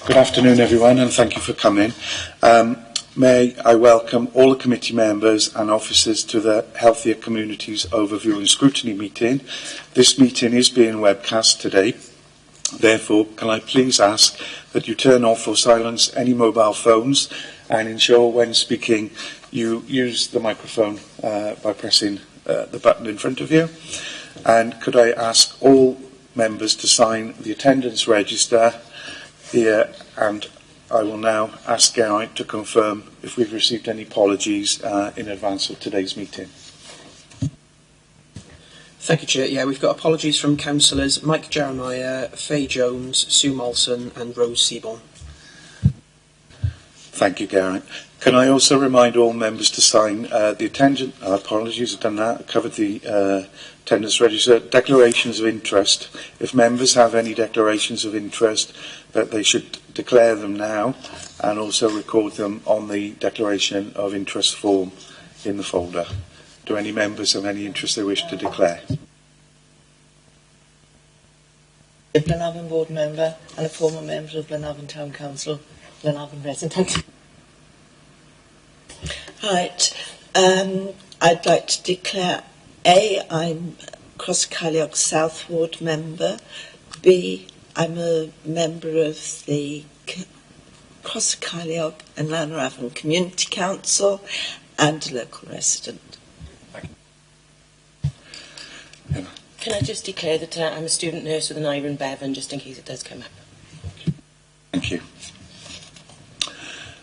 Good afternoon, everyone, and thank you for coming. May I welcome all the committee members and officers to the Healthier Communities Overview and Scrutiny meeting. This meeting is being webcast today. Therefore, can I please ask that you turn off or silence any mobile phones and ensure when speaking you use the microphone by pressing the button in front of you. And could I ask all members to sign the attendance register here, and I will now ask Geraint to confirm if we've received any apologies in advance of today's meeting. Thank you, Chair. Yeah, we've got apologies from councillors Mike Jeremiah, Faye Jones, Sue Molson and Rose Seaborn. Thank you, Geraint. Can I also remind all members to sign the attendance, apologies, I've done that, I covered the attendance register, declarations of interest. If members have any declarations of interest, that they should declare them now and also record them on the declaration of interest form in the folder. Do any members have any interest they wish to declare? A Glenavon board member and a former member of Glenavon Town Council, Glenavon resident. Right, I'd like to declare A, I'm Cross Cailliog South Ward member. B, I'm a member of the Cross Cailliog and Llanrafon Community Council and a local resident. Can I just declare that I'm a student nurse with an Iron Bevan, just in case it does come up? Thank you.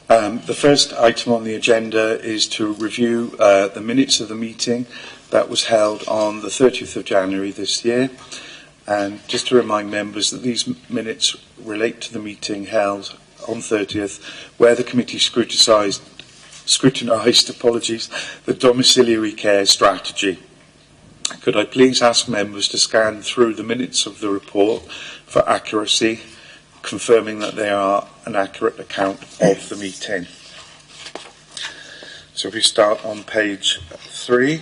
The first item on the agenda is to review the minutes of the meeting that was held on the 30th of January this year. And just to remind members that these minutes relate to the meeting held on 30th, where the committee scrutinised the domiciliary care strategy. Could I please ask members to scan through the minutes of the report for accuracy, confirming that they are an accurate account of the meeting. So if we start on page 3,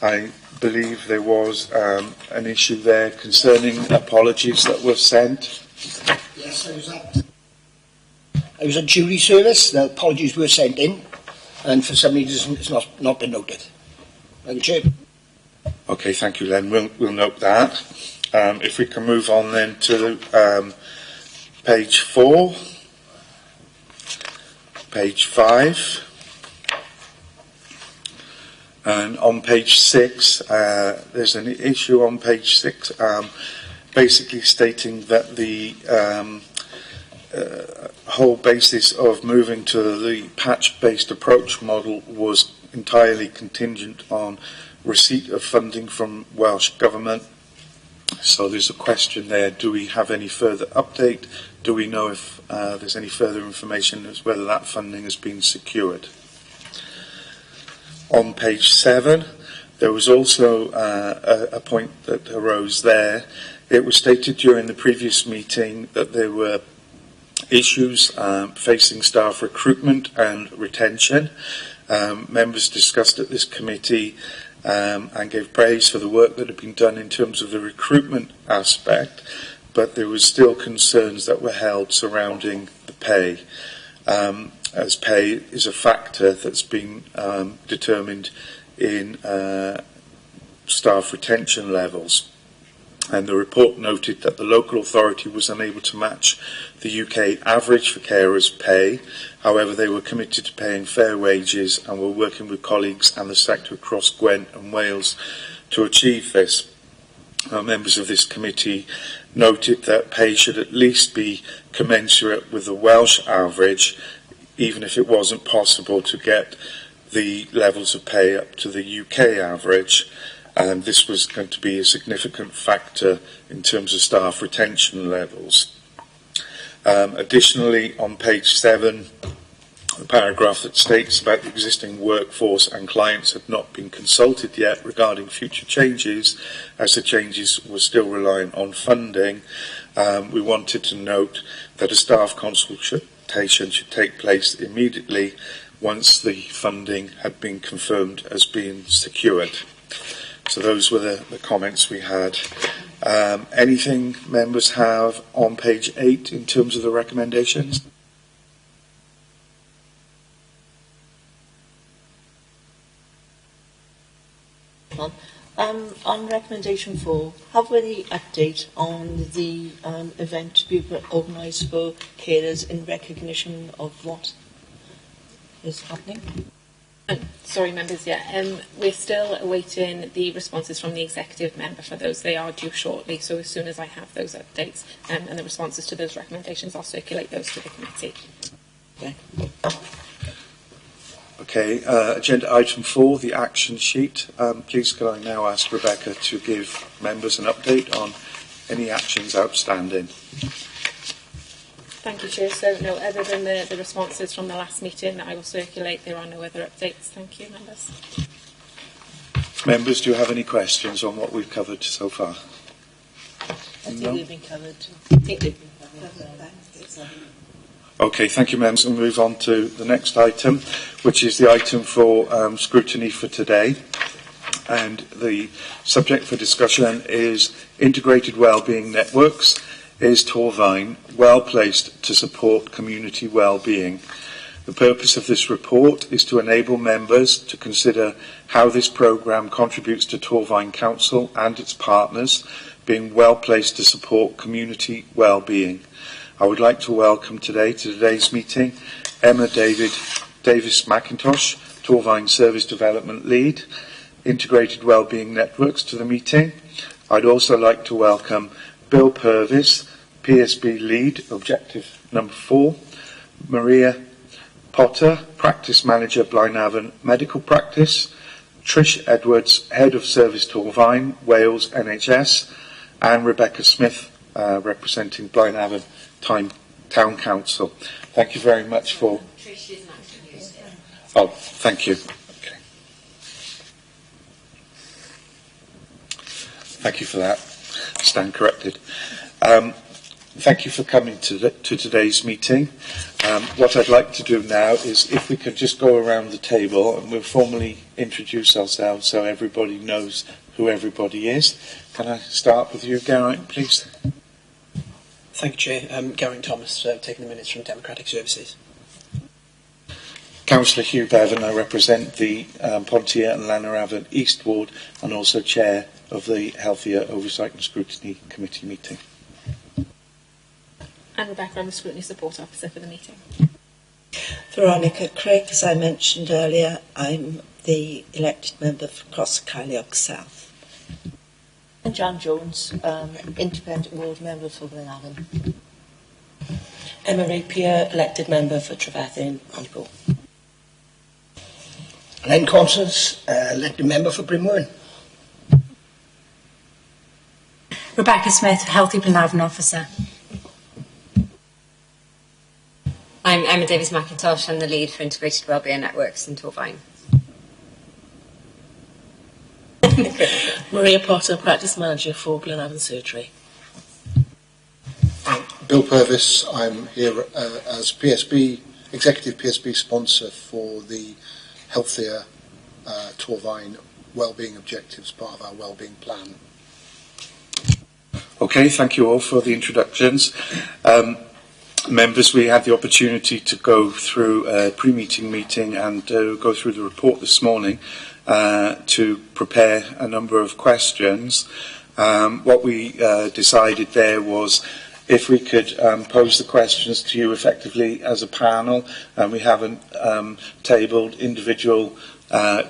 I believe there was an issue there concerning apologies that were sent. Yes, it was a jury service. The apologies were sent in, and for some reason it's not been noted. Thank you, Chair. Okay, thank you, Len. We'll note that. If we can move on then to page 4, page 5, and on page 6, there's an issue on page 6, basically stating that the whole basis of moving to the patch-based approach model was entirely contingent on receipt of funding from Welsh Government. So there's a question there, do we have any further update? Do we know if there's any further information as whether that funding has been secured? On page 7, there was also a point that arose there. It was stated during the previous meeting that there were issues facing staff recruitment and retention. Members discussed at this committee and gave praise for the work that had been done in terms of the recruitment aspect, but there was still concerns that were held surrounding the pay, as pay is a factor that's been determined in staff retention levels. And the report noted that the local authority was unable to match the UK average for carers' pay. However, they were committed to paying fair wages and were working with colleagues and the sector across Gwent and Wales to achieve this. Members of this committee noted that pay should at least be commensurate with the Welsh average, even if it wasn't possible to get the levels of pay up to the UK average. And this was going to be a significant factor in terms of staff retention levels. Additionally, on page 7, the paragraph that states about the existing workforce and clients had not been consulted yet regarding future changes, as the changes were still reliant on funding. We wanted to note that a staff consultation should take place immediately once the funding had been confirmed as being secured. So those were the comments we had Anything members have on page 8 in terms of the recommendations? On recommendation 4, have we any update on the event to be organised for carers in recognition of what is happening? Sorry, members, we're still awaiting the responses from the executive member for those. They are due shortly, so as soon as I have those updates and the responses to those recommendations, I'll circulate those to the committee. Okay. Okay, agenda item 4, the action sheet. Please could I now ask Rebecca to give members an update on any actions outstanding? Thank you, Chair. So, no, other than the responses from the last meeting that I will circulate, there are no other updates. Thank you, members. Members, do you have any questions on what we've covered so far? I think No? we've been covered. Okay, thank you, members. We'll move on to the next item, which is the item for scrutiny for today. And the subject for discussion is integrated wellbeing networks. Is Torvine well placed to support community well-being? The purpose of this report is to enable members to consider how this programme contributes to Torvine Council and its partners being well placed to support community well-being. I would like to welcome today to today's meeting Emma Davis McIntosh, Torvine Service Development Lead, Integrated Wellbeing Networks, to the meeting. I'd also like to welcome Bill Purvis, PSB Lead, Objective number 4, Maria Potter, Practice Manager, Blaenavon Medical Practice, Trish Edwards, Head of Service Torvine, Wales NHS, and Rebecca Smith, representing Blaenavon Town Council. Thank you very much for... Oh, thank you. Okay. Thank you for that. Stand corrected. Thank you for coming to today's meeting. What I'd like to do now is if we could just go around the table and we'll formally introduce ourselves so everybody knows who everybody is. Can I start with you, Geraint, please? Thank you, Chair. Geraint Thomas, taking the minutes from Democratic Services. Councillor Hugh Bevan, I represent the Pontier and Llanarafon East Ward and also Chair of the Healthier Oversight and Scrutiny Committee meeting. And Rebecca, I'm the Scrutiny Support Officer for the meeting. Veronica Craig, as I mentioned earlier, I'm the elected member for Cross Caerleog South. And Jan Jones, independent ward member for Blaenavon. Emma Rapier, elected member for Trevethin and Poole. Len Constance, elected member for Brimwern. Rebecca Smith, Healthy Blaenavon Officer. I'm Emma Davis McIntosh. I'm the lead for Integrated Wellbeing Networks in Torvine. Maria Potter, Practice Manager for Blaenavon Surgery. Bill Purvis, I'm here as PSB, Executive PSB Sponsor for the Healthier Torvine Wellbeing Objectives, part of our Wellbeing Plan. Okay, thank you all for the introductions. Members, we had the opportunity to go through a pre-meeting meeting and go through the report this morning to prepare a number of questions. What we decided there was if we could pose the questions to you effectively as a panel, and we haven't tabled individual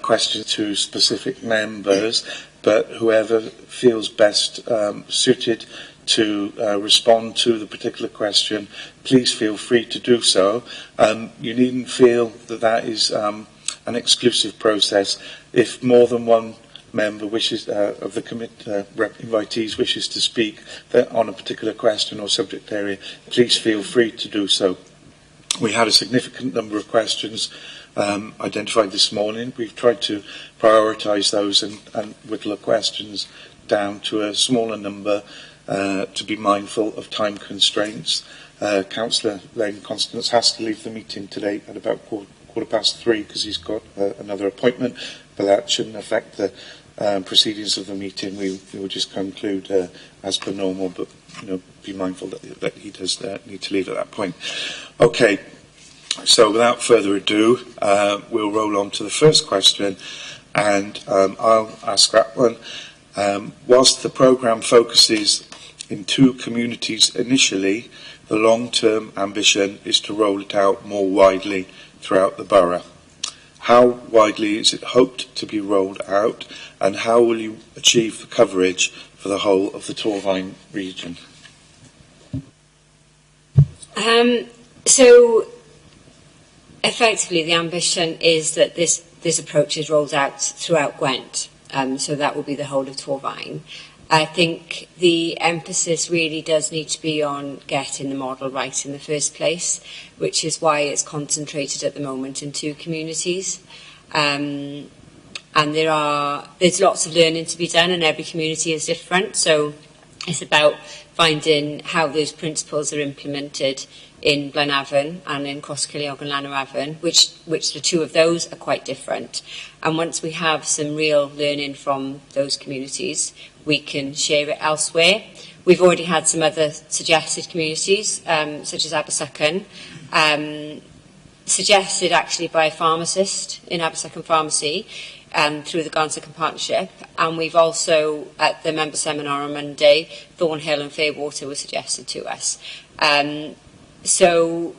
questions to specific members, but whoever feels best suited to respond to the particular question, please feel free to do so. You needn't feel that that is an exclusive process. If more than one member wishes of the invitees wishes to speak on a particular question or subject area, please feel free to do so. We had a significant number of questions identified this morning. We've tried to prioritise those and whittle the questions down to a smaller number to be mindful of time constraints. Councillor Len Constance has to leave the meeting today at about 3:15 because he's got another appointment, but that shouldn't affect the proceedings of the meeting, we will just conclude as per normal, but be mindful that he does need to leave at that point. Okay, so without further ado, we'll roll on to the first question, and I'll ask that one. Whilst the programme focuses in 2 communities initially, the long-term ambition is to roll it out more widely throughout the borough. How widely is it hoped to be rolled out, and how will you achieve the coverage for the whole of the Torfaen region? So, effectively, the ambition is that this approach is rolled out throughout Gwent. So that will be the whole of Torfaen. I think the emphasis really does need to be on getting the model right in the first place, which is why it's concentrated at the moment in 2 communities. And there's lots of learning to be done, and every community is different. So it's about finding how those principles are implemented in Blaenavon and in Crossceiliog and Llanarafon, which the 2 of those are quite different. And once we have some real learning from those communities, we can share it elsewhere. We've already had some other suggested communities, such as Abersycon, suggested actually by a pharmacist in Abersycon Pharmacy, through the Garnsycon Partnership, and we've also, at the member seminar on Monday, Thornhill and Fairwater were suggested to us. So,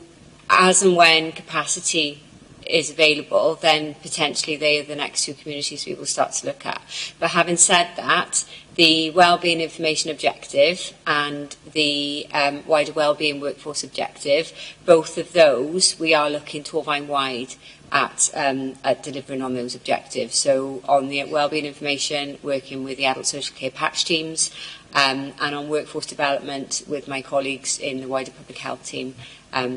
as and when capacity is available, then potentially they are the next 2 communities we will start to look at. But having said that, the Wellbeing Information Objective and the wider Wellbeing Workforce Objective, both of those, we are looking Torfaen-wide at delivering on those objectives. So on the Wellbeing Information, working with the Adult Social Care Patch teams, and on workforce development with my colleagues in the wider public health team.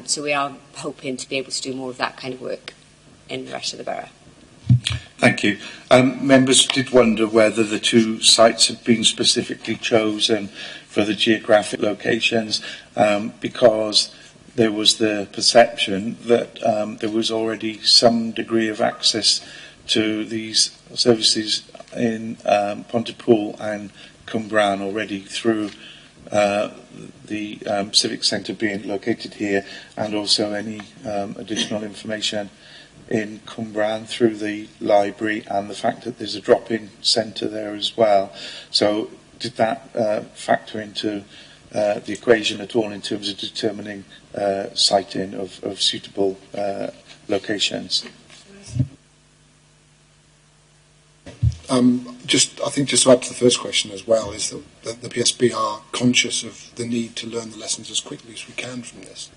So we are hoping to be able to do more of that kind of work in the rest of the borough. Thank you. Members did wonder whether the 2 sites had been specifically chosen for the geographic locations, because there was the perception that there was already some degree of access to these services in Pontypool and Cwmbran already through the Civic Centre being located here, and also any additional information in Cwmbran through the library, and the fact that there's a drop-in centre there as well. So did that factor into the equation at all in terms of determining siting of suitable locations? I think just to add to the first question as well, is that the PSB are conscious of the need to learn the lessons as quickly as we can from this,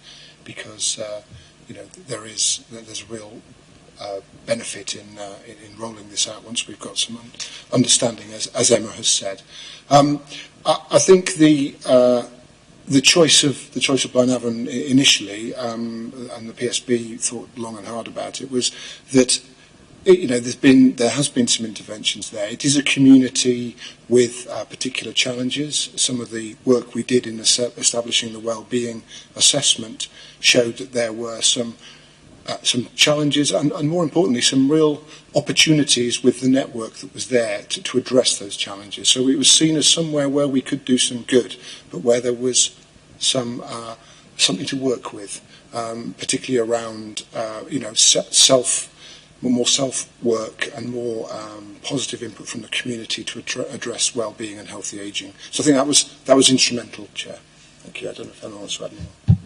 because there's a real benefit in rolling this out once we've got some understanding, as Emma has said. I think the choice of Blaenavon initially, and the PSB thought long and hard about it, was that there has been some interventions there. It is a community with particular challenges. Some of the work we did in establishing the wellbeing assessment showed that there were some challenges and more importantly some real opportunities with the network that was there to address those challenges. So it was seen as somewhere where we could do some good, but where there was something to work with, particularly around more self-work and more positive input from the community to address well-being and healthy ageing. So I think that was instrumental, Chair. Thank you. I don't know if anyone wants to add more.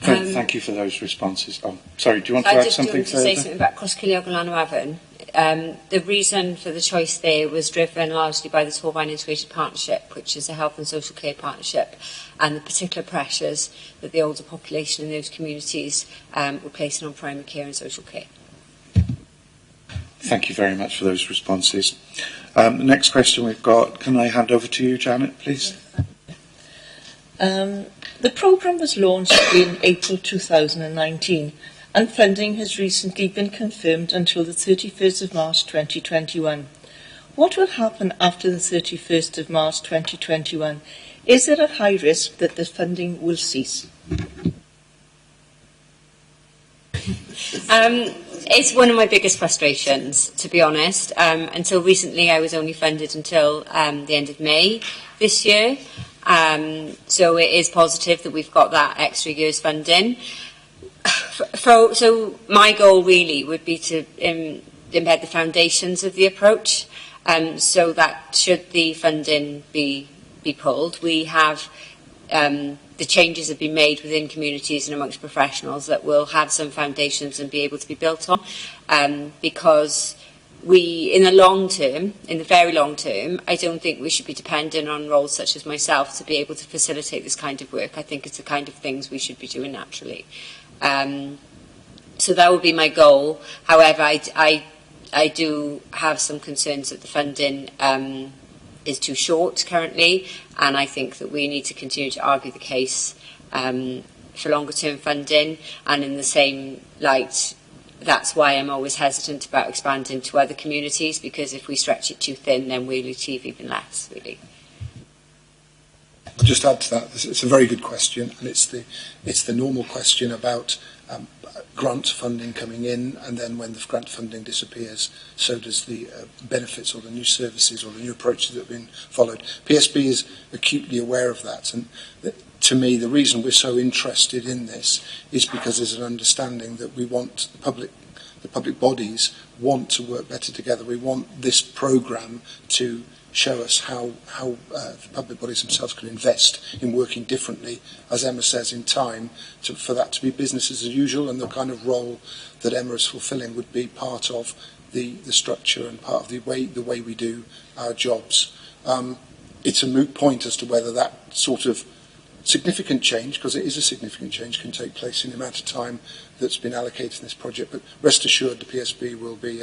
Thank you for those responses. Oh, sorry, do you want to add something further? I just wanted to say something about Crossceiliog and Llanarafon. The reason for the choice there was driven largely by the Torfaen Integrated Partnership, which is a health and social care partnership, and the particular pressures that the older population in those communities were placing on primary care and social care. Thank you very much for those responses. The next question we've got, can I hand over to you, Janet, please? The programme was launched in April 2019 and funding has recently been confirmed until the 31st of March 2021. What will happen after the 31st of March 2021? Is there a high risk that the funding will cease? It's one of my biggest frustrations, to be honest. Until recently, I was only funded until the end of May this year. So it is positive that we've got that extra year's funding. So my goal really would be to embed the foundations of the approach, so that should the funding be pulled, we have the changes have been made within communities and amongst professionals that will have some foundations and be able to be built on, because we, in the very long term, I don't think we should be dependent on roles such as myself to be able to facilitate this kind of work. I think it's the kind of things we should be doing naturally. So that would be my goal. However, I do have some concerns that the funding is too short currently, and I think that we need to continue to argue the case for longer term funding. And in the same light, that's why I'm always hesitant about expanding to other communities, because if we stretch it too thin, then we'll achieve even less, really. I'll just add to that. It's a very good question, and it's the normal question about grant funding coming in, and then when the grant funding disappears, so does the benefits or the new services or the new approaches that have been followed. PSB is acutely aware of that, and to me, the reason we're so interested in this is because there's an understanding that we want the public bodies want to work better together. We want this programme to show us how the public bodies themselves can invest in working differently, as Emma says, in time, for that to be business as usual, and the kind of role that Emma is fulfilling would be part of the structure and part of the way we do our jobs. It's a moot point as to whether that sort of significant change, because it is a significant change, can take place in the amount of time that's been allocated in this project, but rest assured the PSB will be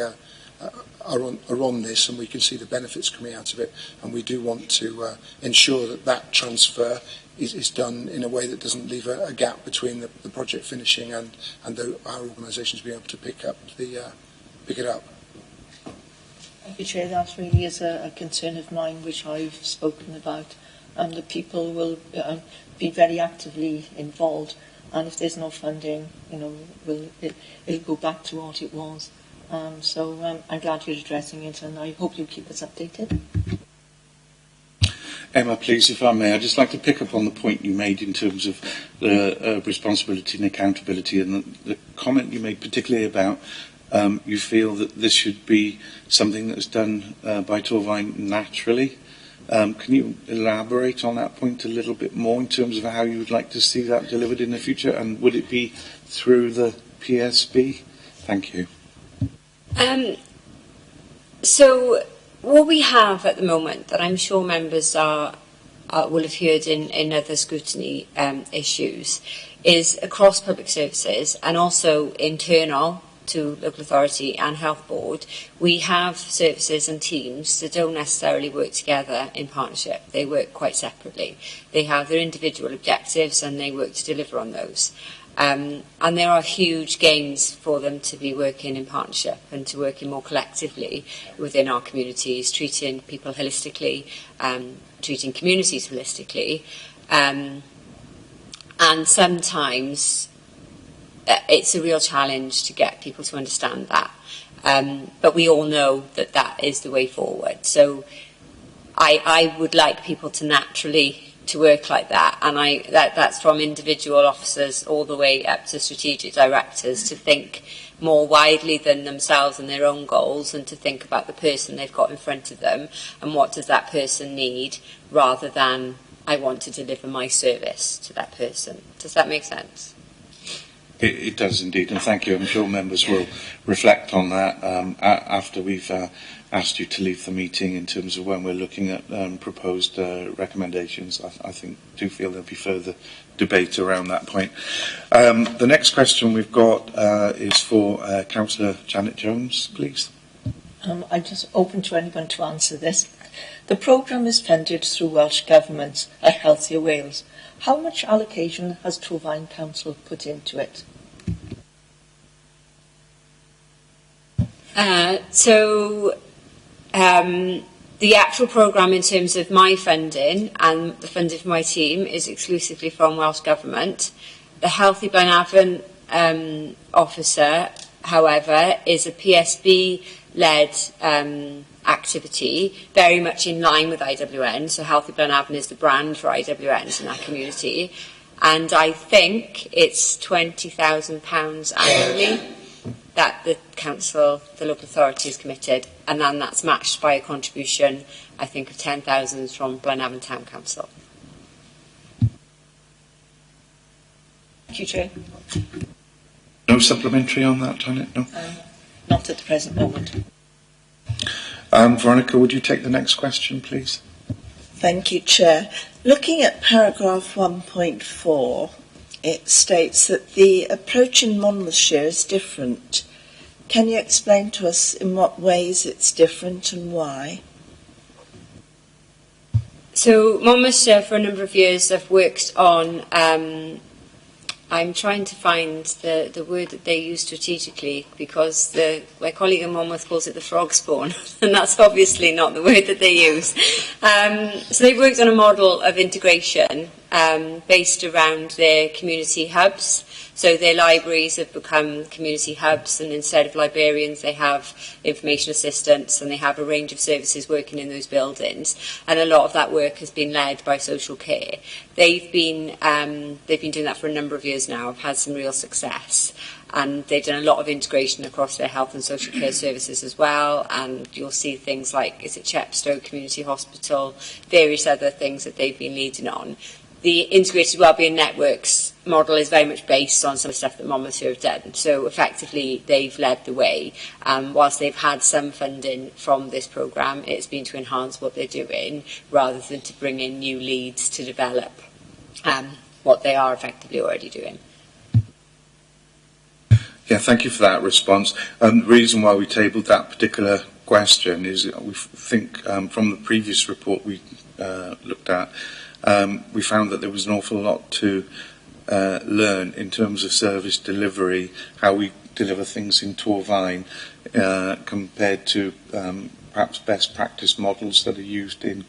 are on this, and we can see the benefits coming out of it, and we do want to ensure that that transfer is done in a way that doesn't leave a gap between the project finishing and our organisations being able to pick it up. Thank you, Chair. That really is a concern of mine, which I've spoken about, and the people will be very actively involved, and if there's no funding, it'll go back to what it was. So I'm glad you're addressing it, and I hope you'll keep us updated. Emma, please, if I may, I'd just like to pick up on the point you made in terms of the responsibility and accountability, and the comment you made particularly about you feel that this should be something that's done by Torfaen naturally. Can you elaborate on that point a little bit more in terms of how you would like to see that delivered in the future, and would it be through the PSB? Thank you. So what we have at the moment, that I'm sure members will have heard in other scrutiny issues, is across public services and also internal to local authority and health board, we have services and teams that don't necessarily work together in partnership. They work quite separately. They have their individual objectives and they work to deliver on those. And there are huge gains for them to be working in partnership and to working more collectively within our communities, treating people holistically, treating communities holistically. And sometimes it's a real challenge to get people to understand that. But we all know that that is the way forward. So I would like people to naturally to work like that, and that's from individual officers all the way up to strategic directors, to think more widely than themselves and their own goals, and to think about the person they've got in front of them and what does that person need, rather than I want to deliver my service to that person. Does that make sense? It does indeed, and thank you. I'm sure members will reflect on that after we've asked you to leave the meeting, in terms of when we're looking at proposed recommendations. I do feel there'll be further debate around that point. The next question we've got is for Councillor Janet Jones, please. I'm just open to anyone to answer this. The programme is funded through Welsh Government at Healthier Wales. How much allocation has Torfaen Council put into it? The actual programme in terms of my funding and the funding for my team is exclusively from Welsh Government. The Healthy Blaenavon officer however, is a PSB-led activity, very much in line with IWN. So Healthy Blaenavon is the brand for IWNs in that community. And I think it's £20,000 annually that the council, the local authority is committed, and then that's matched by a contribution, I think, of 10,000 from Blaenavon Town Council. Thank you, Chair. No supplementary on that, Janet? No? Not at the present moment. Veronica, would you take the next question, please? Thank you, Chair. Looking at paragraph 1.4, it states that the approach in Monmouthshire is different. Can you explain to us in what ways it's different and why? So Monmouthshire, for a number of years, have worked on, I'm trying to find the word that they use strategically, because my colleague in Monmouth calls it the frog spawn, and that's obviously not the word that they use. So they've worked on a model of integration based around their community hubs. So their libraries have become community hubs, and instead of librarians, they have information assistants, and they have a range of services working in those buildings. And a lot of that work has been led by social care. They've been doing that for a number of years now. Have had some real success, and they've done a lot of integration across their health and social care services as well. And you'll see things like, is it Chepstow Community Hospital, various other things that they've been leading on. The integrated wellbeing networks model is very much based on some of the stuff that Monmouthshire have done. So effectively, they've led the way. Whilst they've had some funding from this programme, it's been to enhance what they're doing rather than to bring in new leads to develop what they are effectively already doing. Yeah, thank you for that response. The reason why we tabled that particular question is we think from the previous report we looked at, we found that there was an awful lot to learn in terms of service delivery, how we deliver things in Torvine compared to perhaps best practice models that are used in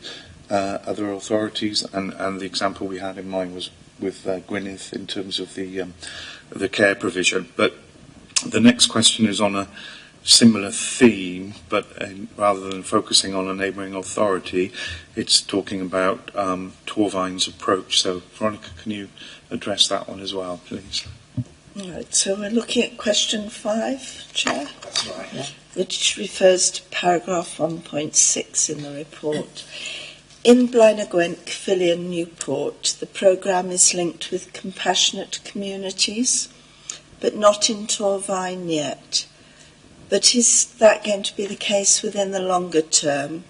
other authorities, and the example we had in mind was with Gwynedd in terms of the care provision. But the next question is on a similar theme, but rather than focusing on a neighbouring authority, it's talking about Torvine's approach. So, Veronica, can you address that one as well, please? All right, so we're looking at question 5, Chair. That's right. Yeah. Which refers to paragraph 1.6 in the report. In Blaen y Gwent, Caerphilly and Newport, the programme is linked with compassionate communities, but not in Torvine yet. But is that going to be the case within the longer term?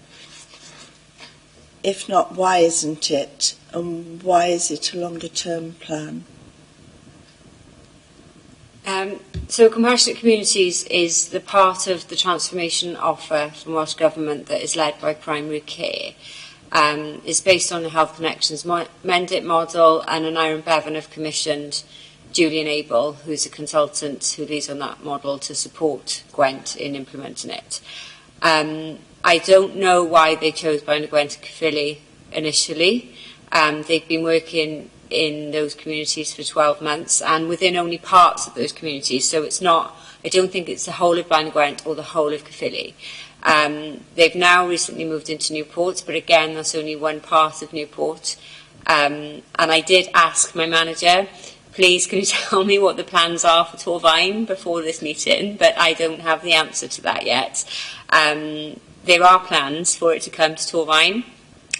If not, why isn't it? And why is it a longer term plan? So Compassionate Communities is the part of the transformation offer from Welsh Government that is led by Primary Care. It's based on the Health Connections Mendit model, and Aneurin Bevan have commissioned Julian Abel, who's a consultant who leads on that model, to support Gwent in implementing it. I don't know why they chose Blaen y Gwent and Caerphilly initially. They've been working in those communities for 12 months and within only parts of those communities, so it's not, I don't think it's the whole of Blaen y Gwent or the whole of Caerphilly. They've now recently moved into Newport, but again that's only one part of Newport. And I did ask my manager, please can you tell me what the plans are for Torvine before this meeting, but I don't have the answer to that yet. There are plans for it to come to Torvine,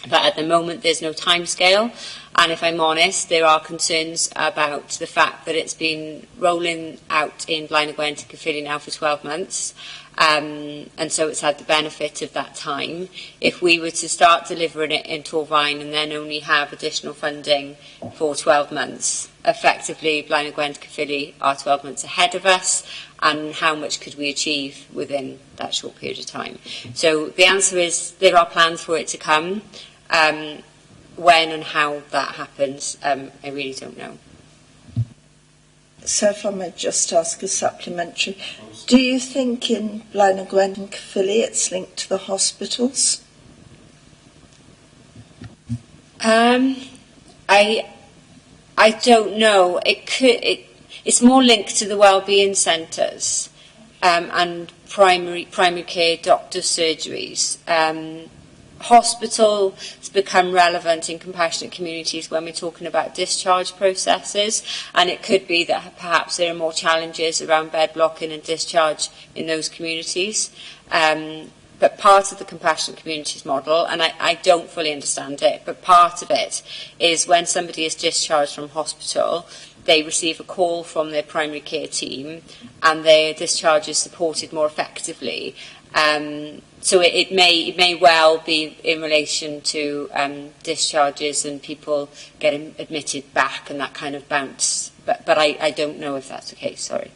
but at the moment there's no timescale. And if I'm honest, there are concerns about the fact that it's been rolling out in Blaen y Gwent and Caerphilly now for 12 months. And so it's had the benefit of that time. If we were to start delivering it in Torvine and then only have additional funding for 12 months, effectively Blaen y Gwent and Caerphilly are 12 months ahead of us, and how much could we achieve within that short period of time? So the answer is there are plans for it to come. When and how that happens, I really don't know. So if I may just ask a supplementary, do you think in Blaen y Gwent and Caerphilly it's linked to the hospitals? I don't know. It's more linked to the wellbeing centres. and primary care doctor surgeries. Hospital has become relevant in compassionate communities when we're talking about discharge processes, and it could be that perhaps there are more challenges around bed blocking and discharge in those communities. But part of the compassionate communities model, and I don't fully understand it, but part of it is when somebody is discharged from hospital, they receive a call from their primary care team and their discharge is supported more effectively. So it may well be in relation to discharges and people getting admitted back and that kind of bounce. But I don't know if that's the case, sorry.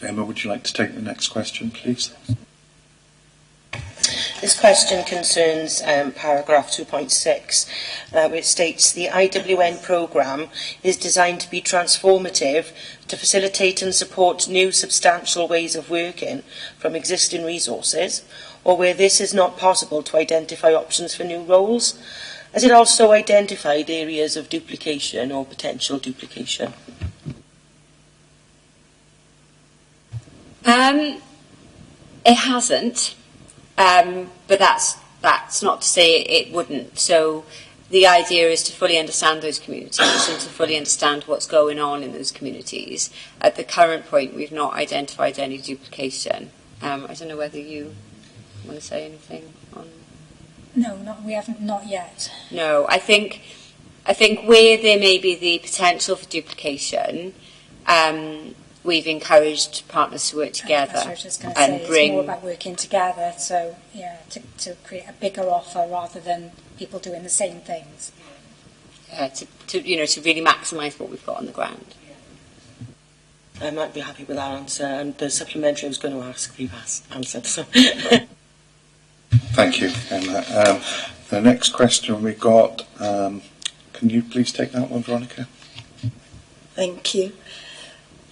Emma, would you like to take the next question, please? This question concerns paragraph 2.6, which states the IWN programme is designed to be transformative to facilitate and support new substantial ways of working from existing resources, or where this is not possible to identify options for new roles. Has it also identified areas of duplication or potential duplication? It hasn't. But that's not to say it wouldn't. So the idea is to fully understand those communities and to fully understand what's going on in those communities. At the current point, we've not identified any duplication. I don't know whether you want to say anything on. No, we haven't, not yet. No, I think where there may be the potential for duplication, we've encouraged partners to work together. That's what I was going to and say. bring. It's more about working together. So yeah, to create a bigger offer rather than people doing the same things. To really maximise what we've got on the ground. I might be happy with that answer, and the supplementary I was going to ask, we've answered. So. Thank you, Emma. The next question we got, can you please take that one, Veronica? Thank you.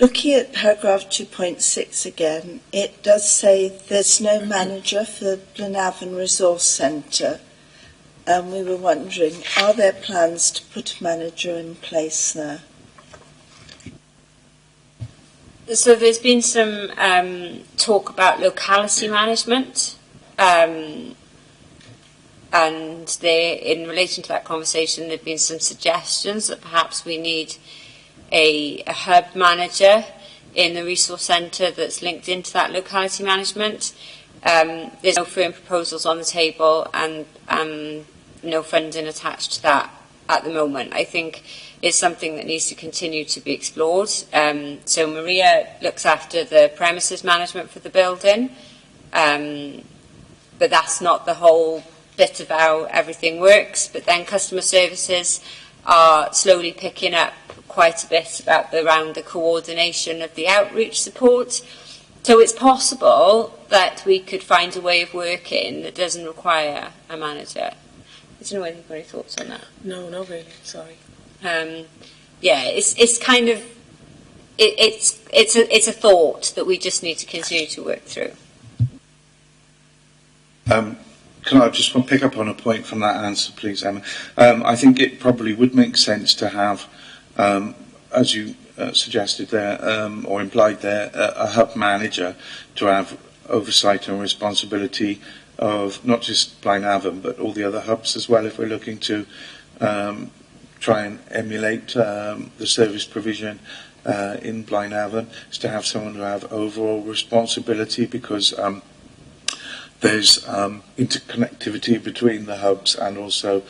Looking at paragraph 2.6 again, it does say there's no manager for Blenavon Resource Centre, and we were wondering, are there plans to put a manager in place there? So there's been some talk about locality management, and in relation to that conversation, there have been some suggestions that perhaps we need a hub manager in the resource centre that's linked into that locality management. There's no firm proposals on the table and no funding attached to that at the moment. I think it's something that needs to continue to be explored. So Maria looks after the premises management for the building, but that's not the whole bit of how everything works. But then customer services are slowly picking up quite a bit around the coordination of the outreach support. So it's possible that we could find a way of working that doesn't require a manager. I don't know whether you've got any thoughts on that. No, not really. Sorry. It's kind of it's a thought that we just need to continue to work through. Can I just pick up on a point from that answer, please, Emma? I think it probably would make sense to have, as you suggested there, or implied there, a hub manager to have oversight and responsibility of not just Blaenavon, but all the other hubs as well, if we're looking to try and emulate the service provision in Blaenavon, is to have someone who have overall responsibility, because there's interconnectivity between the hubs and also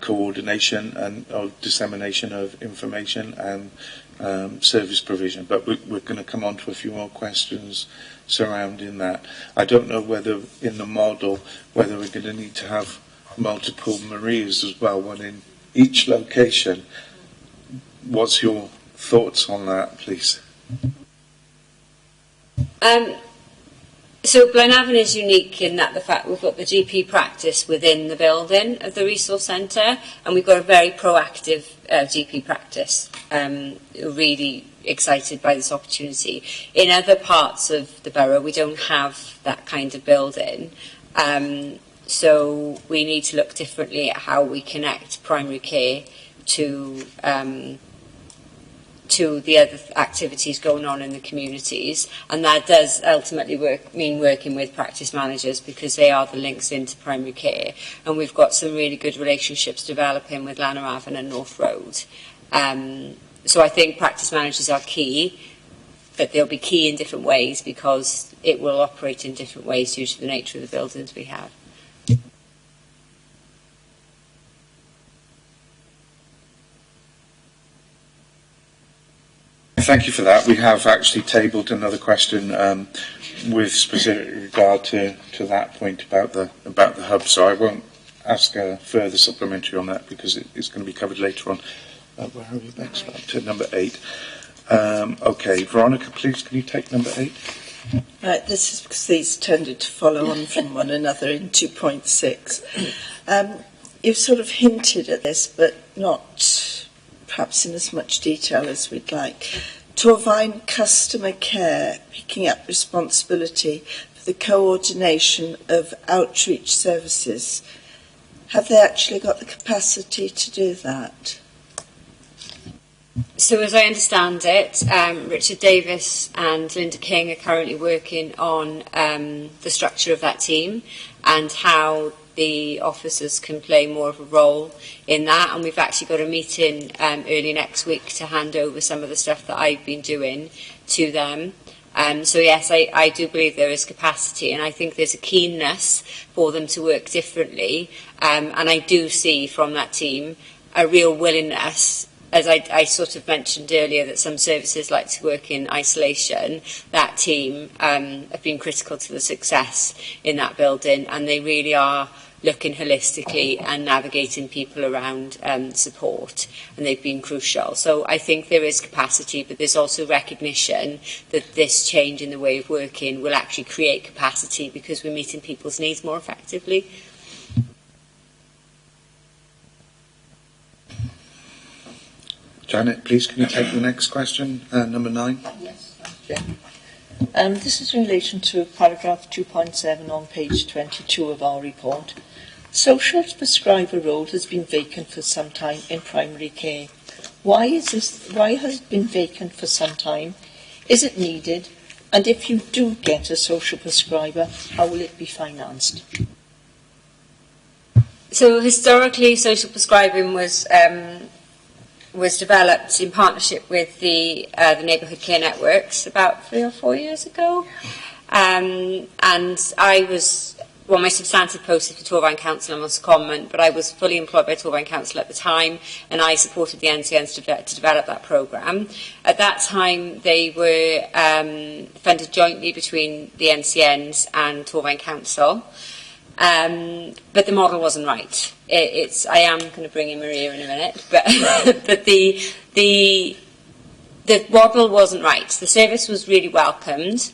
coordination and dissemination of information and service provision. But we're going to come on to a few more questions surrounding that. I don't know whether in the model, whether we're going to need to have multiple Marias as well, one in each location. What's your thoughts on that, please? So Blaenavon is unique in that the fact we've got the GP practice within the building of the resource centre, and we've got a very proactive GP practice. Really excited by this opportunity. In other parts of the borough, we don't have that kind of building, so we need to look differently at how we connect primary care to to the other activities going on in the communities, and that does ultimately mean working with practice managers, because they are the links into primary care, and we've got some really good relationships developing with Llanarafon and North Road. So I think practice managers are key, but they'll be key in different ways because it will operate in different ways due to the nature of the buildings we have. Thank you for that. We have actually tabled another question with specific regard to that point about the hub, so I won't ask a further supplementary on that because it's going to be covered later on. Where are we next? Up to number 8. Okay, Veronica, please, can you take number 8? Right, this is because these tended to follow on from one another in 2.6. You've sort of hinted at this, but not perhaps in as much detail as we'd like. Torvine Customer Care picking up responsibility for the coordination of outreach services. Have they actually got the capacity to do that? So as I understand it, Richard Davis and Linda King are currently working on the structure of that team and how the officers can play more of a role in that, and we've actually got a meeting early next week to hand over some of the stuff that I've been doing to them. So yes, I do believe there is capacity, and I think there's a keenness for them to work differently, and I do see from that team a real willingness. As I sort of mentioned earlier, that some services like to work in isolation, that team have been critical to the success in that building, and they really are looking holistically and navigating people around support, and they've been crucial. So I think there is capacity, but there's also recognition that this change in the way of working will actually create capacity because we're meeting people's needs more effectively. Janet, please, can you take the next question, number 9? Yes, yeah. This is in relation to paragraph 2.7 on page 22 of our report. Social prescriber role has been vacant for some time in primary care. Why has it been vacant for some time? Is it needed? And if you do get a social prescriber, how will it be financed? So historically, social prescribing was developed in partnership with the neighbourhood care networks about 3 or 4 years ago. And I was, well, my substantive post is for Torvine Council and Munster Common, but I was fully employed by Torvine Council at the time, and I supported the NCNs to develop that programme. At that time, they were funded jointly between the NCNs and Torvine Council. But the model wasn't right. I am going to bring in Maria in a minute, but the model wasn't right. The service was really welcomed,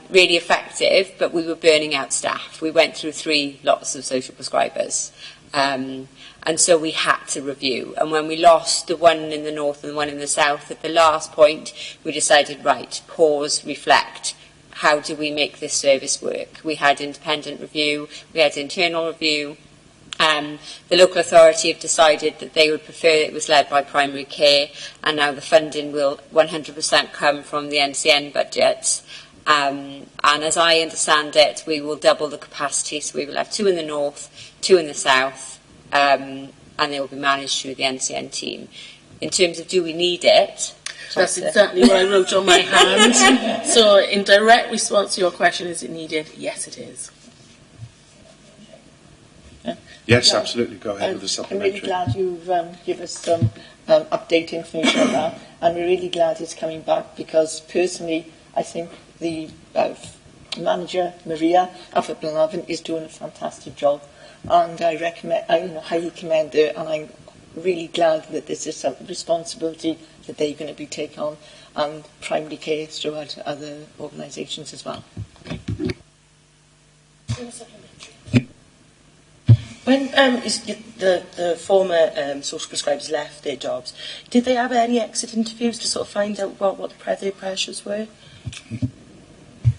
really effective, but we were burning out staff. We went through 3 lots of social prescribers, and so we had to review. And when we lost the one in the north and the one in the south, at the last point, we decided, right, pause, reflect. How do we make this service work? We had independent review, we had internal review. The local authority have decided that they would prefer it was led by primary care, and now the funding will 100% come from the NCN budget. And as I understand it, we will double the capacity, so we will have 2 in the north, 2 in the south, and they will be managed through the NCN team. In terms of do we need it, that's exactly what I wrote on my hand. So in direct response to your question, is it needed? Yes, it is. Yes, absolutely. Go ahead with the supplementary. I'm really glad you've given us some update information on that, and we're really glad it's coming back because personally I think the manager, Maria, of Llanarfon is doing a fantastic job, and I highly commend her, and I'm really glad that this is some responsibility that they're going to be taking on, and primary care throughout other organisations as well. When the former social prescribers left their jobs, did they have any exit interviews to sort of find out what the pressures were?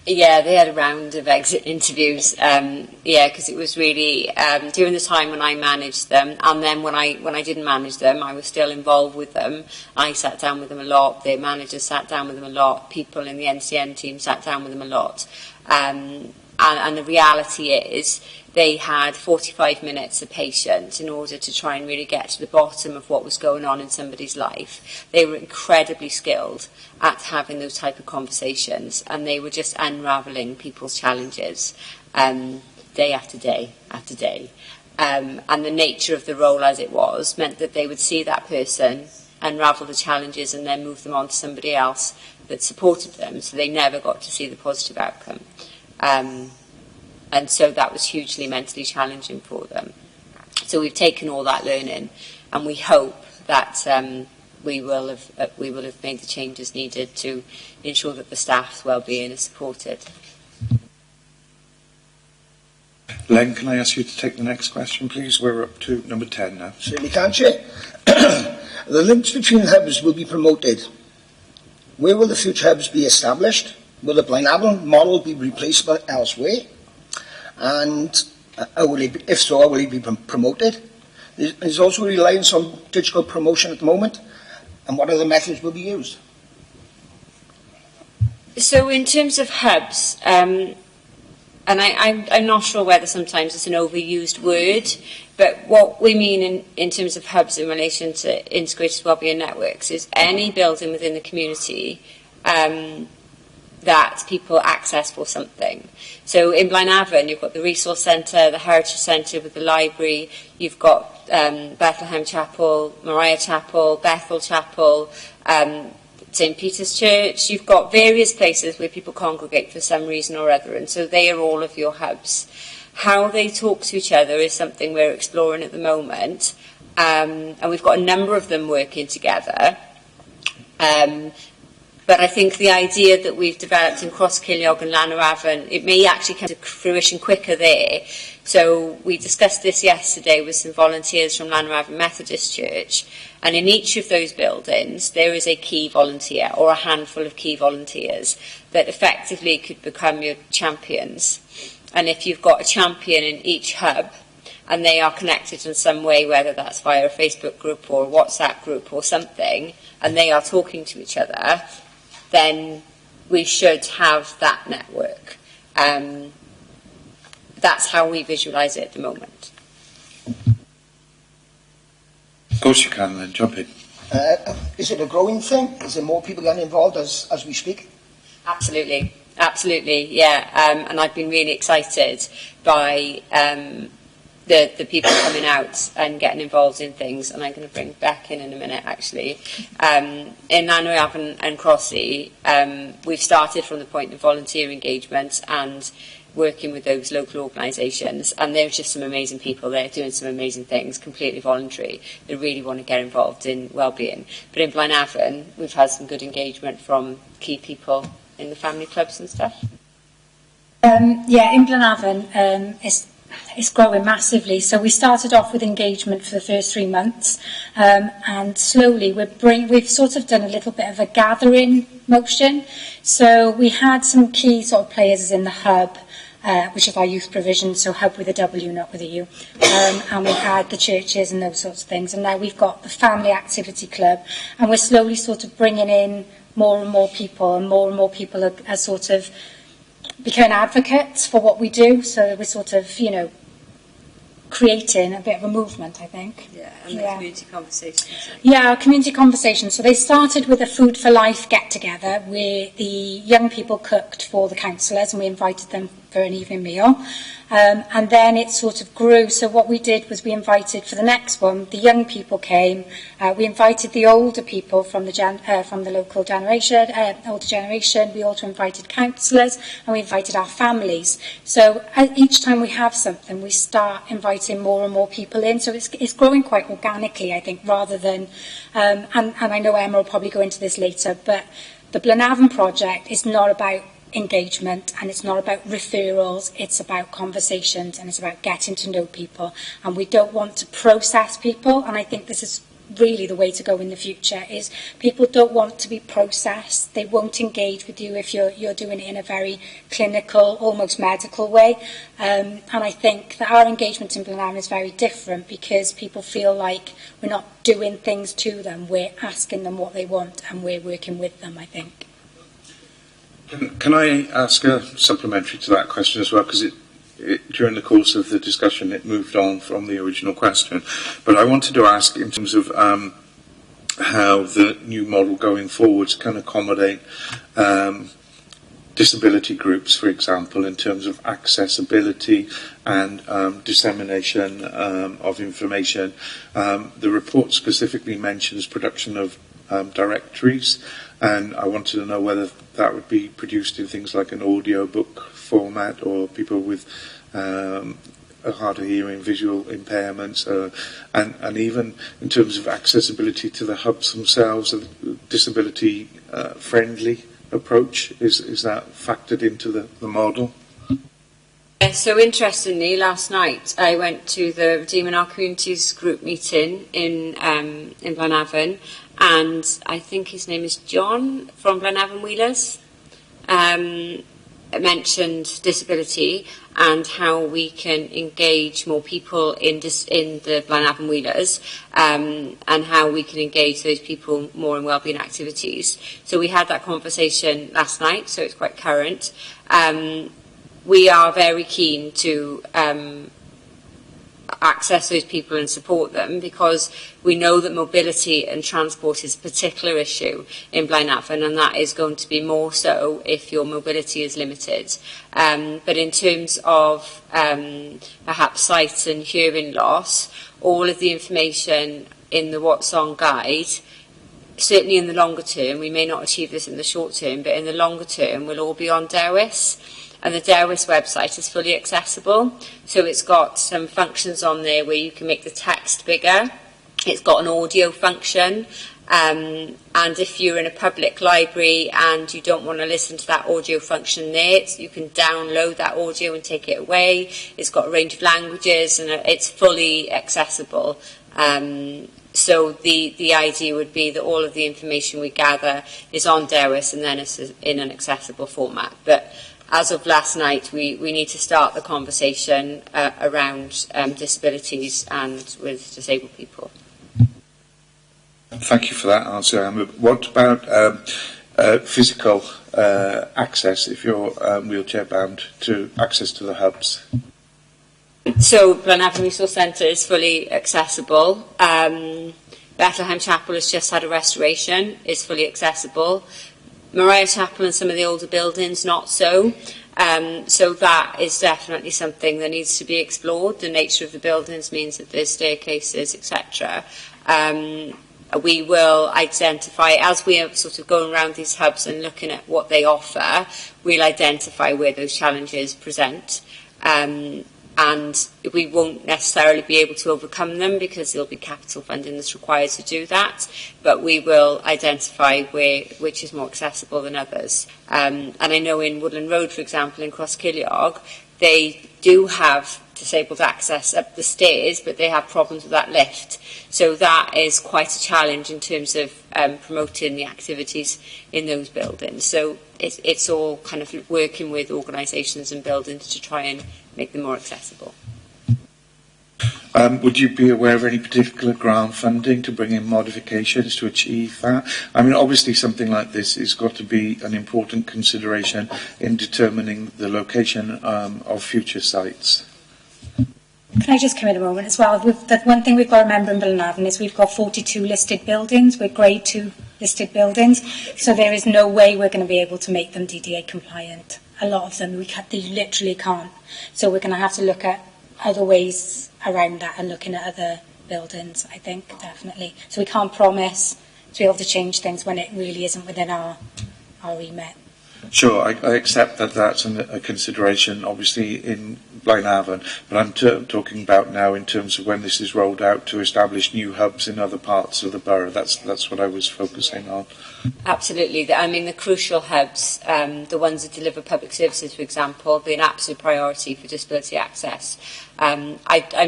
Yeah, they had a round of exit interviews. Because it was really during the time when I managed them, and then when I didn't manage them, I was still involved with them. I sat down with them a lot. Their managers sat down with them a lot. People in the NCN team sat down with them a lot. And the reality is, they had 45 minutes of patience in order to try and really get to the bottom of what was going on in somebody's life. They were incredibly skilled at having those type of conversations, and they were just unravelling people's challenges day after day after day. And the nature of the role as it was meant that they would see that person, unravel the challenges, and then move them on to somebody else that supported them, so they never got to see the positive outcome. And so that was hugely mentally challenging for them. So we've taken all that learning, and we hope that we will have made the changes needed to ensure that the staff's well-being is supported. Len, can I ask you to take the next question, please? We're up to number 10 now. Certainly can, Chair. The links between hubs will be promoted. Where will the future hubs be established? Will the Blaenavon model be replaceable elsewhere? And if so, how will it be promoted? There's also reliance on digital promotion at the moment. And what other methods will be used? So in terms of hubs, and I'm not sure whether sometimes it's an overused word, but what we mean in terms of hubs in relation to integrated wellbeing networks is any building within the community that people access for something. So in Blaenavon, you've got the Resource Centre, the Heritage Centre with the library, you've got Bethlehem Chapel, Moriah Chapel, Bethel Chapel, St Peter's Church. You've got various places where people congregate for some reason or other, and so they are all of your hubs. How they talk to each other is something we're exploring at the moment, and we've got a number of them working together. But I think the idea that we've developed in Cross Ceiliog and Llanarafon, it may actually come to fruition quicker there. So we discussed this yesterday with some volunteers from Llanarafon Methodist Church, and in each of those buildings there is a key volunteer or a handful of key volunteers that effectively could become your champions. And if you've got a champion in each hub, and they are connected in some way, whether that's via a Facebook group or a WhatsApp group or something, and they are talking to each other, then we should have that network. That's how we visualise it at the moment. Of course you can, then. Jump in. Is it a growing thing? Is there more people getting involved as we speak? Absolutely, yeah. And I've been really excited by the people coming out and getting involved in things, and I'm going to bring Beck in a minute, actually. In Llanarafon and Crossy, we've started from the point of volunteer engagement and working with those local organisations, and there's just some amazing people there doing some amazing things, completely voluntary. They really want to get involved in wellbeing. But in Blaenavon, we've had some good engagement from key people in the family clubs and stuff. In Blaenavon, it's growing massively. So we started off with engagement for the first 3 months, and slowly we've sort of done a little bit of a gathering motion. So we had some key sort of players in the hub, which is our youth provision, so hub with a W, not with a U. And we had the churches and those sorts of things. And now we've got the family activity club, and we're slowly sort of bringing in more and more people are sort of becoming advocates for what we do. So we're sort of, creating a bit of a movement, I think. Yeah, and the community conversations. Yeah, community conversations. So they started with a Food for Life get-together where the young people cooked for the councillors, and we invited them for an evening meal. And then it sort of grew. So what we did was we invited, for the next one, the young people came. We invited the older people from the local generation, older generation. We also invited councillors, and we invited our families. So each time we have something, we start inviting more and more people in. So it's growing quite organically, I think, rather than, and I know Emma will probably go into this later, but the Blaenavon project is not about engagement, and it's not about referrals, it's about conversations, and it's about getting to know people. And we don't want to process people, and I think this is really the way to go in the future. Is people don't want to be processed. They won't engage with you if you're doing it in a very clinical, almost medical way. And I think that our engagement in Blaenavon is very different because people feel like we're not doing things to them. We're asking them what they want and we're working with them, I think. Can I ask a supplementary to that question as well? Because during the course of the discussion, it moved on from the original question. But I wanted to ask in terms of how the new model going forwards can accommodate disability groups, for example, in terms of accessibility and dissemination of information. The report specifically mentions production of directories, and I wanted to know whether that would be produced in things like an audiobook format, or people with a hard of hearing, visual impairments, and even in terms of accessibility to the hubs themselves, a disability friendly approach. Is that factored into the model? So interestingly, last night I went to the Redeeming Our Communities group meeting in Blaenavon, and I think his name is John from Blaenavon Wheelers. Mentioned disability and how we can engage more people in the Blaenavon Wheelers, and how we can engage those people more in wellbeing activities. So we had that conversation last night, so it's quite current. We are very keen to access those people and support them, because we know that mobility and transport is a particular issue in Blaenavon, and that is going to be more so if your mobility is limited. But in terms of perhaps sight and hearing loss, all of the information in the What's On guide, certainly in the longer term, we may not achieve this in the short term, but in the longer term will all be on Dewis. And the Dewis website is fully accessible, so it's got some functions on there where you can make the text bigger. It's got an audio function, and if you're in a public library and you don't want to listen to that audio function there, you can download that audio and take it away. It's got a range of languages, and it's fully accessible. So the idea would be that all of the information we gather is on Dewis, and then it's in an accessible format. But as of last night, we need to start the conversation around disabilities and with disabled people. Thank you for that answer, Emma. What about physical access, if you're wheelchair bound, to access to the hubs? So Blaenavon Resource Centre is fully accessible. Bethlehem Chapel has just had a restoration, is fully accessible. Mariah Chapel and some of the older buildings, not so. So that is definitely something that needs to be explored. The nature of the buildings means that there's staircases, etc. We will identify, as we are sort of going around these hubs and looking at what they offer, we'll identify where those challenges present. And we won't necessarily be able to overcome them because there'll be capital funding that's required to do that, but we will identify which is more accessible than others. And I know in Woodland Road, for example, in Cross Ceiliog, they do have disabled access up the stairs, but they have problems with that lift. So that is quite a challenge in terms of promoting the activities in those buildings. So it's all kind of working with organisations and buildings to try and make them more accessible. Would you be aware of any particular grant funding to bring in modifications to achieve that? I mean, obviously something like this has got to be an important consideration in determining the location of future sites. Can I just come in a moment as well? The one thing we've got to remember in Blaenavon is we've got 42 listed buildings. We're grade 2 listed buildings, so there is no way we're going to be able to make them DDA compliant. A lot of them they literally can't. So we're going to have to look at other ways around that and looking at other buildings, I think, definitely. So we can't promise to be able to change things when it really isn't within our remit. Sure, I accept that that's a consideration, obviously, in Blaenavon, but I'm talking about now in terms of when this is rolled out to establish new hubs in other parts of the borough. That's what I was focusing on. Absolutely. I mean, the crucial hubs, the ones that deliver public services, for example, be an absolute priority for disability access. I'm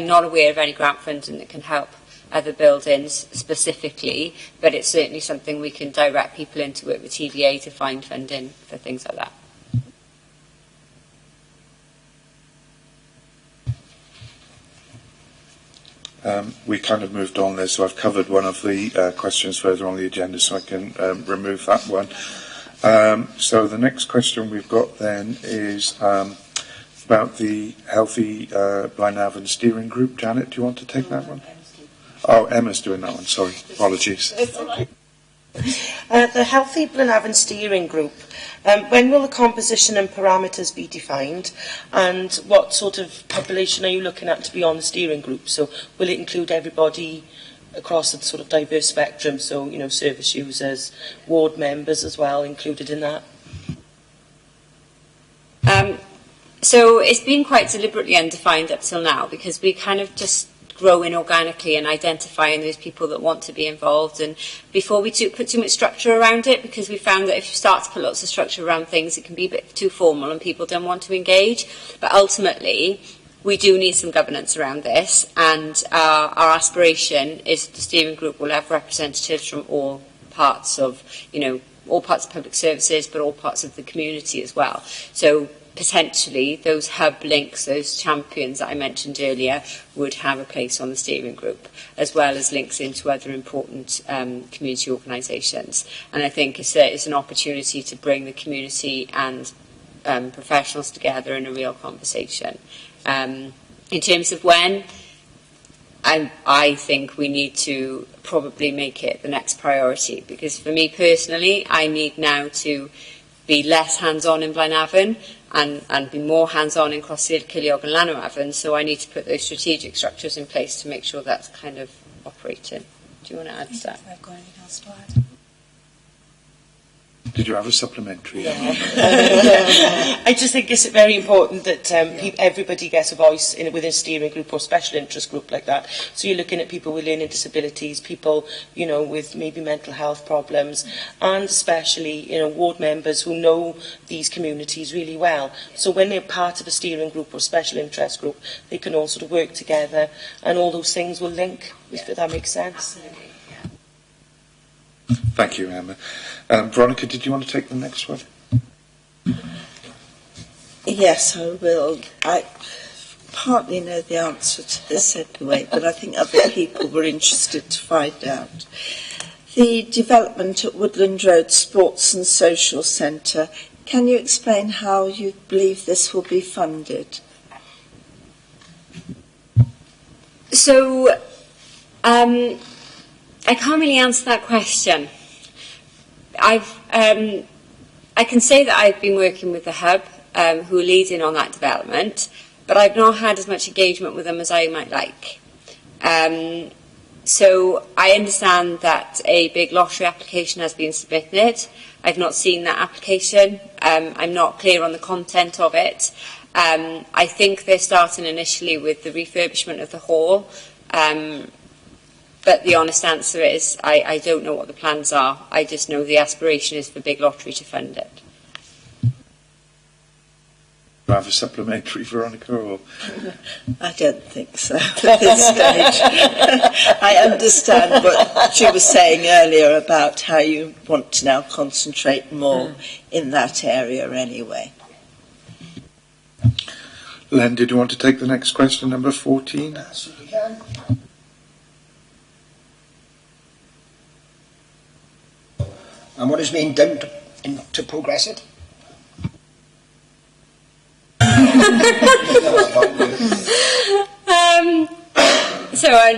not aware of any grant funding that can help other buildings specifically, but it's certainly something we can direct people in to work with TVA to find funding for things like that. We kind of moved on there, so I've covered one of the questions further on the agenda, so I can remove that one. So the next question we've got then is about the Healthy Blaenavon Steering Group. Janet, do you want to take that one? Oh, Emma's doing that one, sorry. Apologies. The Healthy Blaenavon Steering Group, when will the composition and parameters be defined, and what sort of population are you looking at to be on the steering group? So will it include everybody across the sort of diverse spectrum, so, you know, service users, ward members as well included in that? So it's been quite deliberately undefined up till now, because we kind of just growing organically and identifying those people that want to be involved, and before we put too much structure around it, because we found that if you start to put lots of structure around things, it can be a bit too formal and people don't want to engage. But ultimately we do need some governance around this, and our aspiration is that the steering group will have representatives from all parts of, you know, all parts of public services, but all parts of the community as well. So potentially those hub links, those champions that I mentioned earlier, would have a place on the steering group, as well as links into other important community organisations. And I think it's an opportunity to bring the community and professionals together in a real conversation. In terms of when, I think we need to probably make it the next priority, because for me personally, I need now to be less hands-on in Blaenavon and be more hands-on in Cross Ceiliog and Llanwavon, so I need to put those strategic structures in place to make sure that's kind of operating. Do you want to add to that? I've got anything else to add. Did you have a supplementary? Yeah. I just think it's very important that everybody gets a voice within a steering group or special interest group like that. So you're looking at people with learning disabilities, people, you know, with maybe mental health problems, and especially, you know, ward members who know these communities really well. So when they're part of a steering group or special interest group, they can all sort of work together, and all those things will link, if that makes sense. Thank you, Emma. Veronica, did you want to take the next one? Yes, I will. I partly know the answer to this anyway, but I think other people were interested to find out. The development at Woodland Road Sports and Social Centre, can you explain how you believe this will be funded? So, I can't really answer that question. I can say that I've been working with the Hub, who are leading on that development, but I've not had as much engagement with them as I might like. So I understand that a big lottery application has been submitted. I've not seen that application. I'm not clear on the content of it. I think they're starting initially with the refurbishment of the hall. But the honest answer is I don't know what the plans are. I just know the aspiration is for Big Lottery to fund it. Do you have a supplementary, Veronica? Or? I don't think so at this stage. I understand what she was saying earlier about how you want to now concentrate more in that area anyway. Len, did you want to take the next question, number 14? Absolutely can. And what is being done to progress it?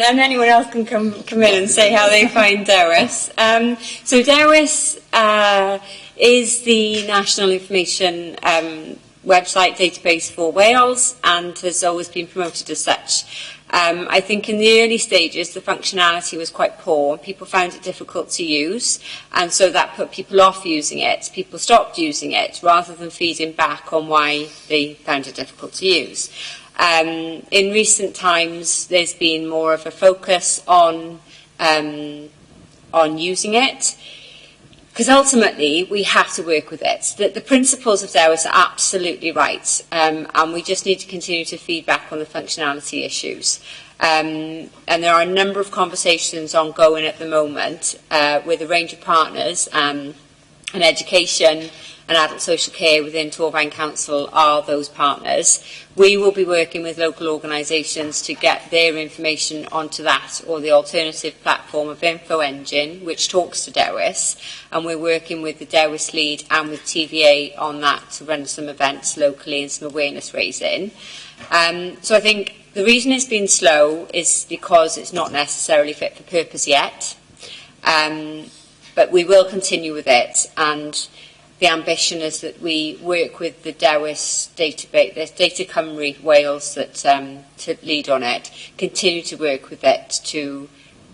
And anyone else can come in and say how they find DEWIS. So DEWIS is the National Information website database for Wales, and has always been promoted as such. I think in the early stages the functionality was quite poor. People found it difficult to use, and so that put people off using it. People stopped using it rather than feeding back on why they found it difficult to use. In recent times there's been more of a focus on using it, because ultimately we have to work with it. The principles of DEWIS are absolutely right, and we just need to continue to feed back on the functionality issues. And there are a number of conversations ongoing at the moment with a range of partners, and education and adult social care within Torfaen Council are those partners. We will be working with local organisations to get their information onto that or the alternative platform of Info Engine, which talks to Dewis, and we're working with the Dewis lead and with TVA on that to run some events locally and some awareness raising. So I think the reason it's been slow is because it's not necessarily fit for purpose yet, but we will continue with it, and the ambition is that we work with the Dewis database, there's Data Cymru Wales that to lead on it, continue to work with it to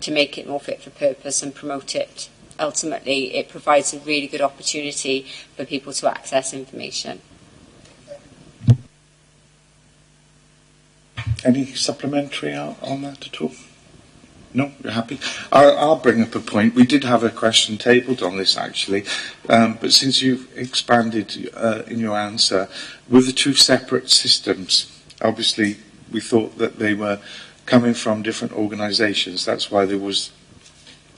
make it more fit for purpose and promote it. Ultimately, it provides a really good opportunity for people to access information. Any supplementary on that at all? No, you're happy? I'll bring up a point. We did have a question tabled on this, actually, but since you've expanded in your answer, with the two separate systems, obviously we thought that they were coming from different organisations. That's why there was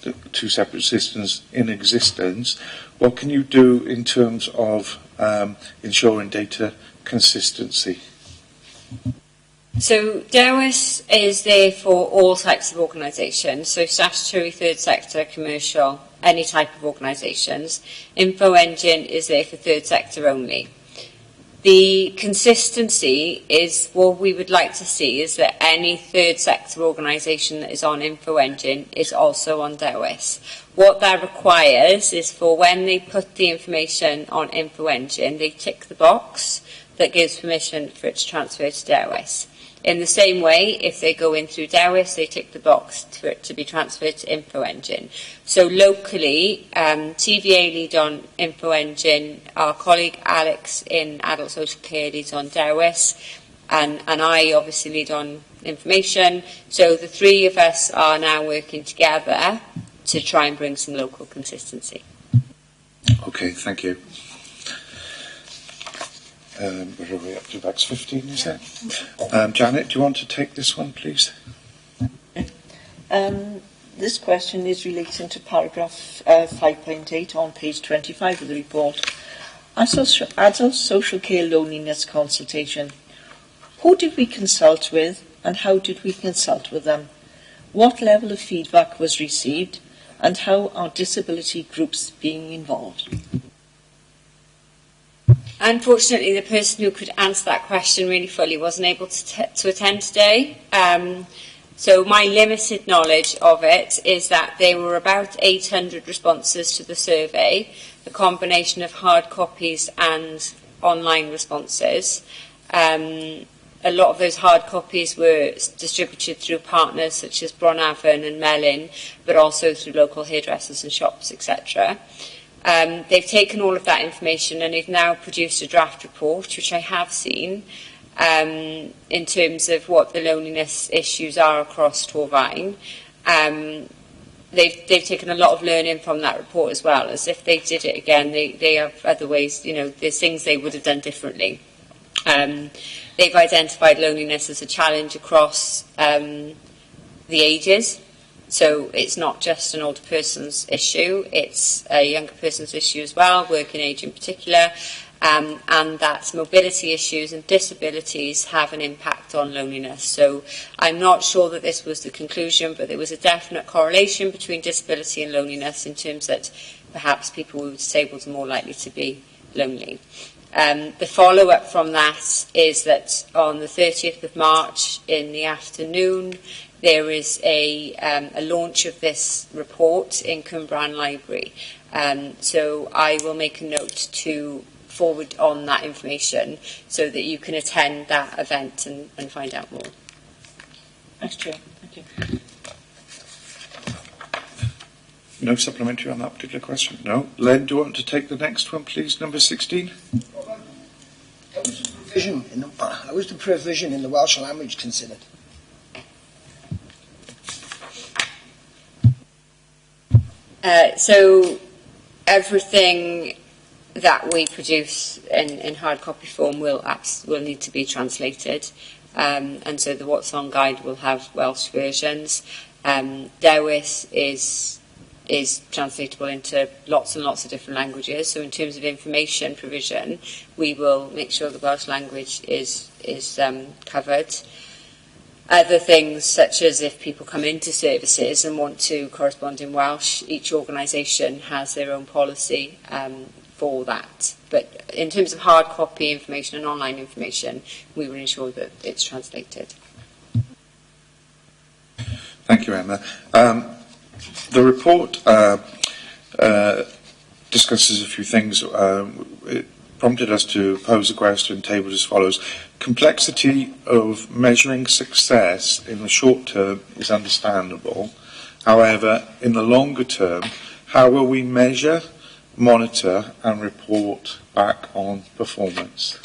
the two separate systems in existence. What can you do in terms of ensuring data consistency? So Dewis is there for all types of organisations, so statutory, third sector, commercial, any type of organisations. Info Engine is there for third sector only. The consistency is what we would like to see is that any third sector organisation that is on Info Engine is also on Dewis. What that requires is for when they put the information on Info Engine, they tick the box that gives permission for it to transfer to Dewis. In the same way, if they go in through Dewis, they tick the box for it to be transferred to Info Engine. So locally, TVA lead on Info Engine, our colleague Alex in Adult Social Care leads on Dewis, and I obviously lead on information. So the three of us are now working together to try and bring some local consistency. Okay, thank you. Where are we up to? That's 15, is it? Janet, do you want to take this one, please? This question is relating to paragraph 5.8 on page 25 of the report. Adult social care loneliness consultation. Who did we consult with and how did we consult with them? What level of feedback was received and how are disability groups being involved? Unfortunately, the person who could answer that question really fully wasn't able to attend today. So my limited knowledge of it is that there were about 800 responses to the survey, a combination of hard copies and online responses. A lot of those hard copies were distributed through partners such as Bronavon and Melin, but also through local hairdressers and shops, etc. They've taken all of that information and they've now produced a draft report, which I have seen, in terms of what the loneliness issues are across Torfaen. They've taken a lot of learning from that report as well, as if they did it again, they have other ways, there's things they would have done differently. They've identified loneliness as a challenge across the ages. So it's not just an older person's issue, it's a younger person's issue as well, working age in particular, and that mobility issues and disabilities have an impact on loneliness. So I'm not sure that this was the conclusion, but there was a definite correlation between disability and loneliness in terms that perhaps people who were disabled are more likely to be lonely. The follow-up from that is that on the 30th of March in the afternoon, there is a launch of this report in Cwmbran Library. So I will make a note to forward on that information so that you can attend that event and find out more. Thanks, Chair. Thank you. No supplementary on that particular question? No. Len, do you want to take the next one, please, number 16? How was the provision in the Welsh language considered? So everything that we produce in hard copy form will need to be translated. and so the What's On guide will have Welsh versions. Dewis is translatable into lots and lots of different languages. So in terms of information provision, we will make sure the Welsh language is covered. Other things, such as if people come into services and want to correspond in Welsh, each organisation has their own policy for that. But in terms of hard copy information and online information, we will ensure that it's translated. Thank you, Emma. The report discusses a few things. It prompted us to pose a question tabled as follows. Complexity of measuring success in the short term is understandable. However, in the longer term, how will we measure, monitor and report back on performance?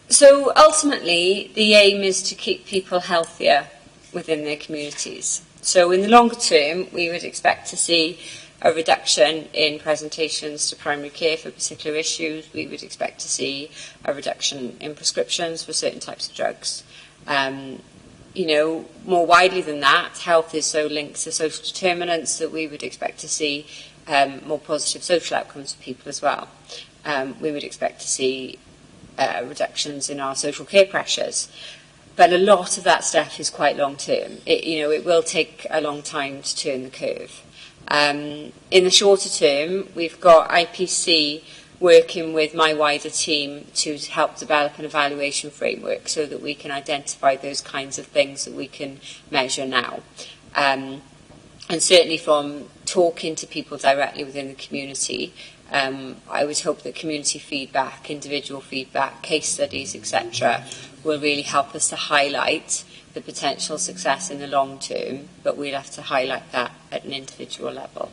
So ultimately, the aim is to keep people healthier within their communities. So in the longer term, we would expect to see a reduction in presentations to primary care for particular issues. We would expect to see a reduction in prescriptions for certain types of drugs. More widely than that, health is so linked to social determinants that we would expect to see more positive social outcomes for people as well. We would expect to see reductions in our social care pressures. But a lot of that stuff is quite long term. It will take a long time to turn the curve. In the shorter term, we've got IPC working with my wider team to help develop an evaluation framework so that we can identify those kinds of things that we can measure now. And certainly from talking to people directly within the community, I would hope that community feedback, individual feedback, case studies, etc., will really help us to highlight the potential success in the long term, but we'll have to highlight that at an individual level.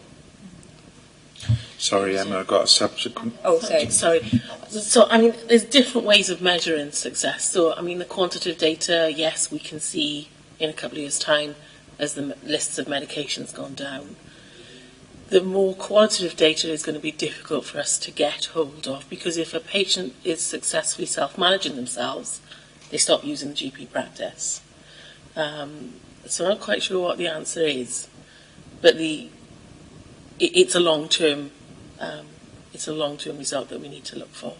Sorry, Emma, I've got a subsequent. Oh, sorry. So, there's different ways of measuring success. So, the quantitative data, yes, we can see in a couple of years' time as the lists of medications gone down. The more qualitative data is going to be difficult for us to get hold of, because if a patient is successfully self-managing themselves, they stop using the GP practice. So I'm not quite sure what the answer is, but it's a long-term result that we need to look for.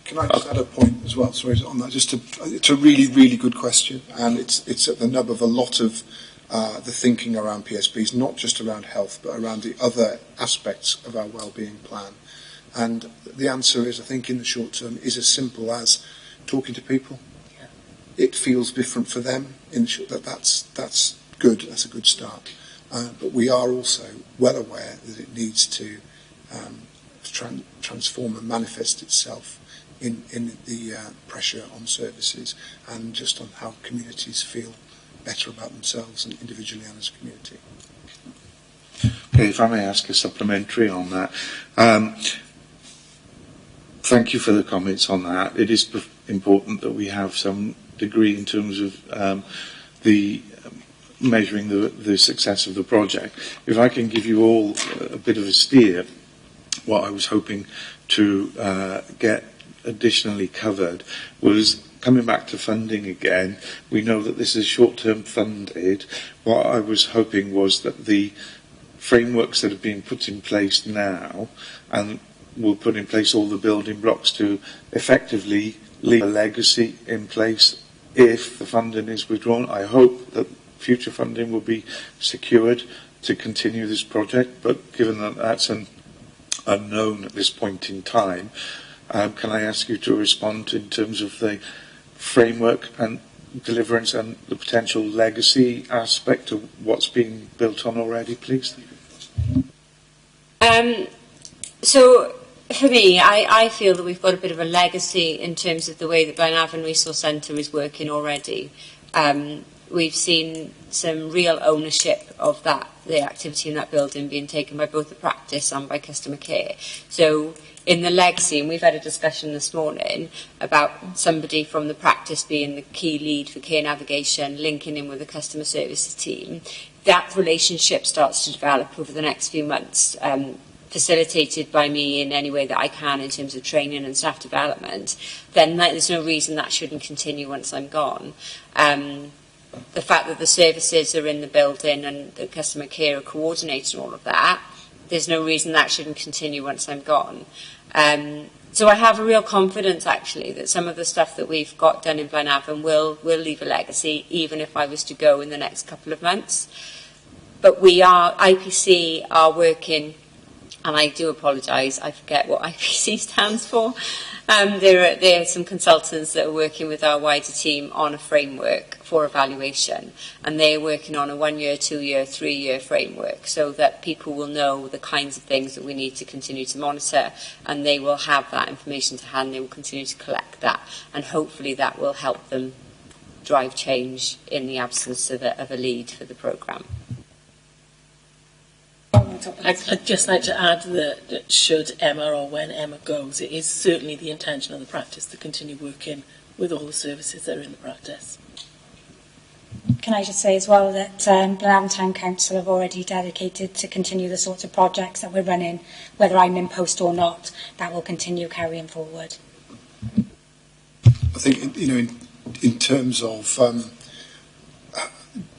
Can I just add a point as well? Sorry, on that. It's a really, really good question, and it's at the nub of a lot of the thinking around PSPs, not just around health, but around the other aspects of our wellbeing plan. And the answer is, I think, in the short term, is as simple as talking to people. Yeah. It feels different for them. That's good. That's a good start. But we are also well aware that it needs to transform and manifest itself in the pressure on services and just on how communities feel better about themselves and individually and as a community. Okay, if I may ask a supplementary on that. Thank you for the comments on that. It is important that we have some degree in terms of the measuring the success of the project. If I can give you all a bit of a steer, what I was hoping to get additionally covered was coming back to funding again. We know that this is short-term funded. What I was hoping was that the frameworks that have been put in place now and will put in place all the building blocks to effectively leave a legacy in place if the funding is withdrawn. I hope that future funding will be secured to continue this project, but given that that's an unknown at this point in time, can I ask you to respond in terms of the framework and deliverance and the potential legacy aspect of what's being built on already, please? So for me, I feel that we've got a bit of a legacy in terms of the way that Blaenavon Resource Centre is working already. We've seen some real ownership of the activity in that building being taken by both the practice and by customer care. So in the legacy, and we've had a discussion this morning about somebody from the practice being the key lead for care navigation, linking in with the customer services team, that relationship starts to develop over the next few months. facilitated by me in any way that I can in terms of training and staff development, then there's no reason that shouldn't continue once I'm gone. The fact that the services are in the building and the customer care are coordinating all of that, there's no reason that shouldn't continue once I'm gone. So I have a real confidence, actually, that some of the stuff that we've got done in Blaenavon will leave a legacy, even if I was to go in the next couple of months. But IPC are working, and I do apologise, I forget what IPC stands for. There are some consultants that are working with our wider team on a framework for evaluation, and they're working on a 1 year, 2 year, 3 year framework, so that people will know the kinds of things that we need to continue to monitor, and they will have that information to hand. They will continue to collect that, and hopefully that will help them drive change in the absence of a lead for the programme. I'd just like to add that should Emma, or when Emma goes, it is certainly the intention of the practice to continue working with all the services that are in the practice. Can I just say as well that Blaenavon Town Council have already dedicated to continue the sorts of projects that we're running, whether I'm in post or not, that will continue carrying forward. I think, in terms of a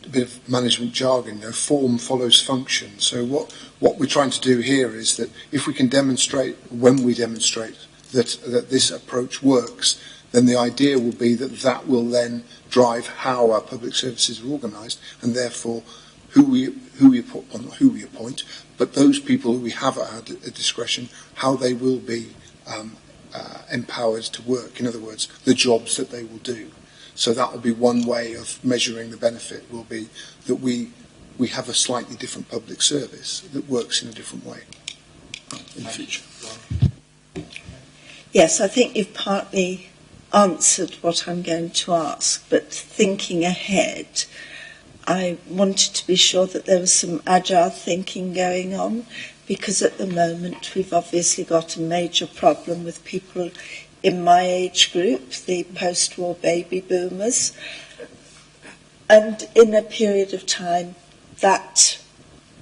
bit of management jargon, form follows function. So what we're trying to do here is that if we can demonstrate, when we demonstrate that this approach works, then the idea will be that will then drive how our public services are organised, and therefore who we appoint, but those people who we have at our discretion, how they will be empowered to work. In other words, the jobs that they will do. So that will be one way of measuring the benefit, will be that we have a slightly different public service that works in a different way in the future. Yes, I think you've partly answered what I'm going to ask, but thinking ahead, I wanted to be sure that there was some agile thinking going on, because at the moment we've obviously got a major problem with people in my age group, the post-war baby boomers, and in a period of time that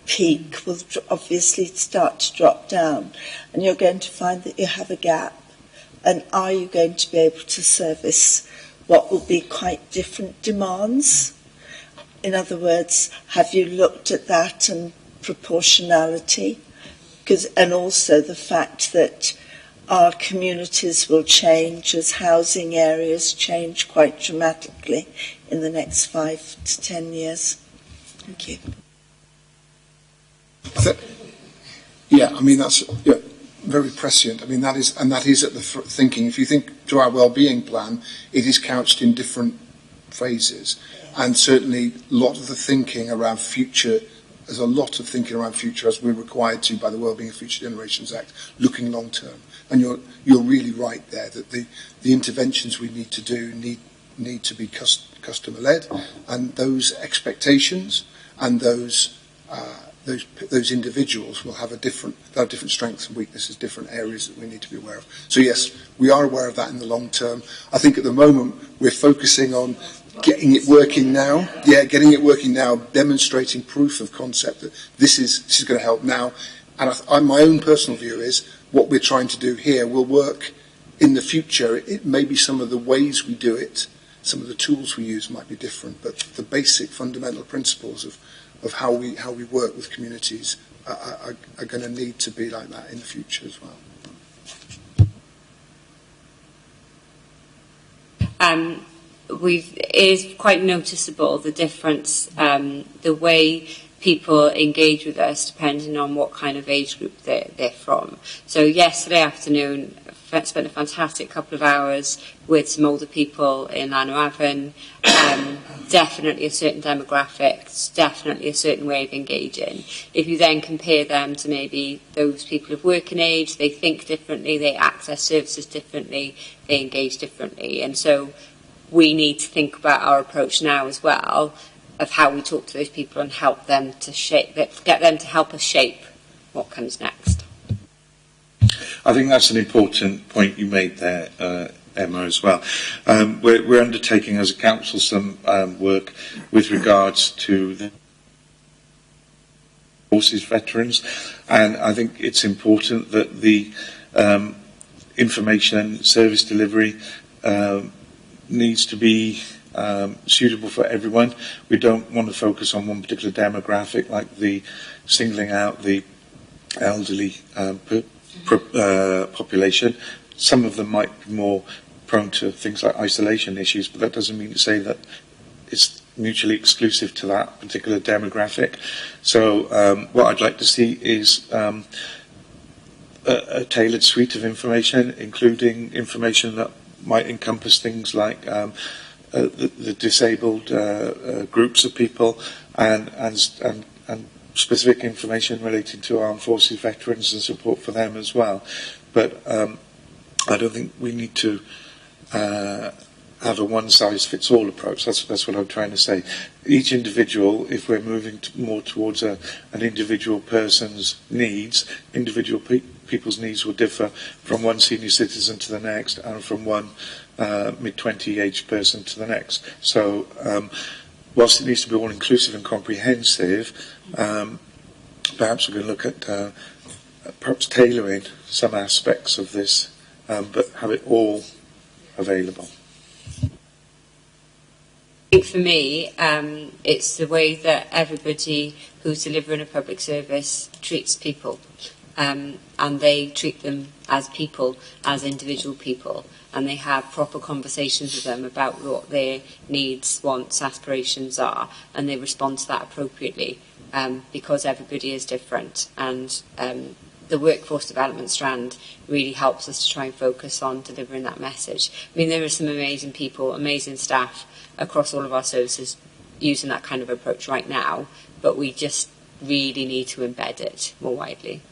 peak will obviously start to drop down, and you're going to find that you have a gap. And are you going to be able to service what will be quite different demands? In other words, have you looked at that and proportionality? And also the fact that our communities will change as housing areas change quite dramatically in the next 5 to 10 years. Thank you. That's very prescient. That is at the thinking. If you think to our wellbeing plan, it is couched in different phases, and certainly a lot of the thinking around future. There's a lot of thinking around future, as we're required to by the Wellbeing of Future Generations Act, looking long term. And you're really right there that the interventions we need to do need to be customer led, and those expectations and those individuals will have different strengths and weaknesses, different areas that we need to be aware of. So yes, we are aware of that in the long term. I think at the moment we're focusing on getting it working now. Getting it working now, demonstrating proof of concept that this is going to help now. And my own personal view is what we're trying to do here will work in the future. It may be some of the ways we do it, some of the tools we use might be different, but the basic fundamental principles of how we work with communities are going to need to be like that in the future as well. It is quite noticeable, the difference, the way people engage with us depending on what kind of age group they're from. So yesterday afternoon, I spent a fantastic couple of hours with some older people in Blaenavon. Definitely a certain demographic, definitely a certain way of engaging. If you then compare them to maybe those people of working age, they think differently, they access services differently, they engage differently. And so we need to think about our approach now as well, of how we talk to those people and help them to get them to help us shape what comes next. I think that's an important point you made there, Emma, as well. We're undertaking as a council some work with regards to Forces veterans, and I think it's important that the information service delivery needs to be suitable for everyone. We don't want to focus on one particular demographic, like the singling out the elderly population. Some of them might be more prone to things like isolation issues, but that doesn't mean to say that it's mutually exclusive to that particular demographic. So what I'd like to see is a tailored suite of information, including information that might encompass things like the disabled groups of people and specific information relating to armed forces veterans and support for them as well. But I don't think we need to have a one-size-fits-all approach. That's what I'm trying to say. Each individual, if we're moving more towards an individual person's needs, individual people's needs will differ from one senior citizen to the next and from one mid-20 aged person to the next. So whilst it needs to be all-inclusive and comprehensive, perhaps we can look at perhaps tailoring some aspects of this, but have it all available. I think for me, it's the way that everybody who's delivering a public service treats people, and they treat them as people, as individual people, and they have proper conversations with them about what their needs, wants, aspirations are, and they respond to that appropriately, because everybody is different. And the workforce development strand really helps us to try and focus on delivering that message. I mean, there are some amazing people, amazing staff across all of our services using that kind of approach right now, but we just really need to embed it more widely.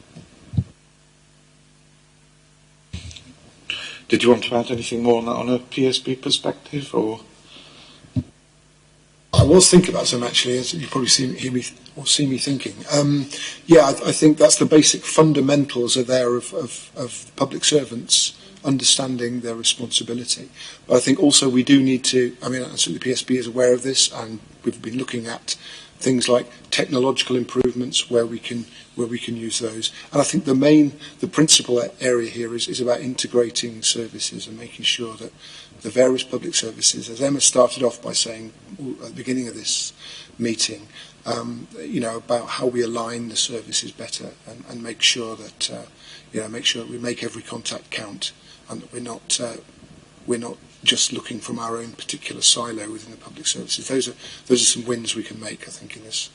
Did you want to add anything more on that on a PSB perspective, or? I was thinking about some actually, as you probably see me thinking. I think that's the basic fundamentals are there of public servants understanding their responsibility. But I think also we do need to, I mean, certainly the PSB is aware of this, and we've been looking at things like technological improvements where we can use those. And I think the principal area here is about integrating services and making sure that the various public services, as Emma started off by saying at the beginning of this meeting, about how we align the services better and make sure that we make every contact count, and that we're not just looking from our own particular silo within the public services. Those are some wins we can make, I think, in this.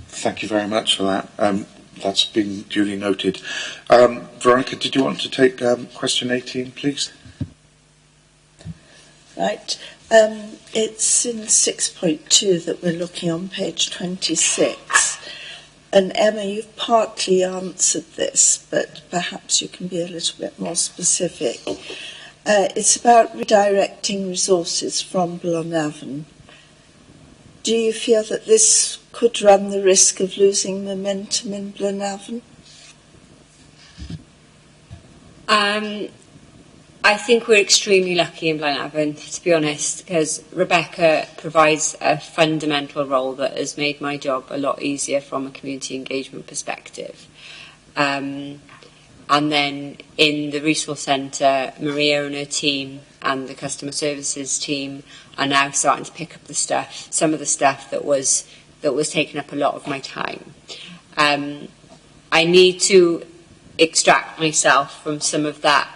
Thank you very much for that. That's been duly noted. Veronica, did you want to take question 18, please? Right. It's in 6.2 that we're looking on page 26. And Emma, you've partly answered this, but perhaps you can be a little bit more specific. It's about redirecting resources from Blynavan. Do you feel that this could run the risk of losing momentum in Blynavan? I think we're extremely lucky in Blynavan, to be honest, because Rebecca provides a fundamental role that has made my job a lot easier from a community engagement perspective. And then in the resource centre, Maria and her team and the customer services team are now starting to pick up some of the stuff that was taking up a lot of my time. I need to extract myself from some of that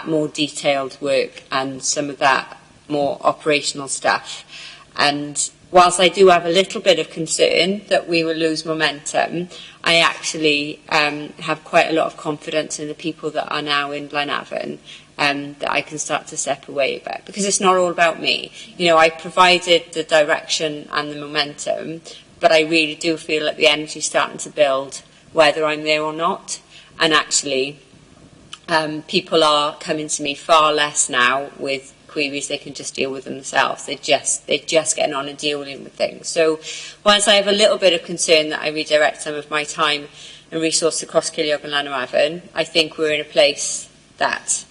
more detailed work and some of that more operational stuff. And whilst I do have a little bit of concern that we will lose momentum, I actually have quite a lot of confidence in the people that are now in Blynavan, that I can start to step away a bit, because it's not all about me. I provided the direction and the momentum, but I really do feel that the energy is starting to build whether I'm there or not. And actually, people are coming to me far less now with queries they can just deal with themselves. They're just getting on and dealing with things. So whilst I have a little bit of concern that I redirect some of my time and resource across Ceiliog and Llanrwefn, I think we're in a place that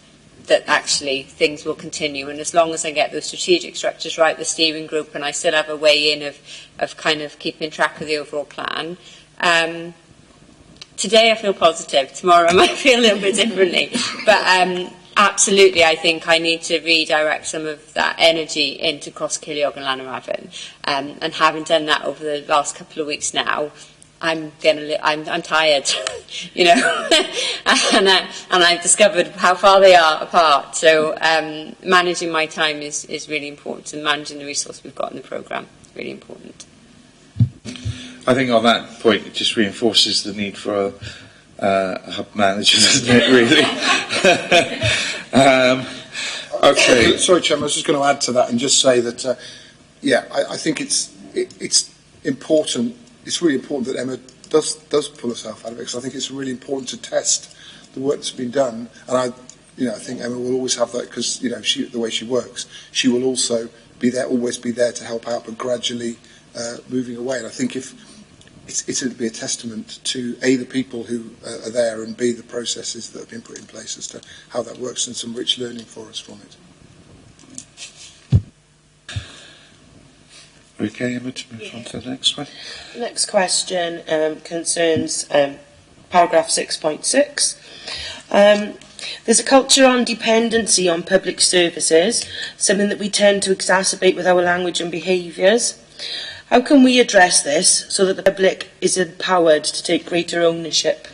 actually things will continue. And as long as I get those strategic structures right, the steering group, and I still have a way in of kind of keeping track of the overall plan, Today I feel positive. Tomorrow I might feel a little bit differently. But absolutely, I think I need to redirect some of that energy into Cross Ceiliog and Llanarafon. And having done that over the last couple of weeks now, I'm tired, you know, and I've discovered how far they are apart. So managing my time is really important, and managing the resource we've got in the programme is really important. I think on that point, it just reinforces the need for a hub manager, doesn't it, really? Okay. Sorry, Chairman, I was just going to add to that and just say that, I think it's important. It's really important that Emma does pull herself out of it, because I think it's really important to test the work that's been done. And I think Emma will always have that, because the way she works, she will also always be there to help out, but gradually moving away. And I think if it'll be a testament to A, the people who are there, and B, the processes that have been put in place as to how that works, and some rich learning for us from it. Okay, Emma, to move on to the next one. The next question concerns paragraph 6.6. There's a culture on dependency on public services, something that we tend to exacerbate with our language and behaviours. How can we address this so that the public is empowered to take greater ownership?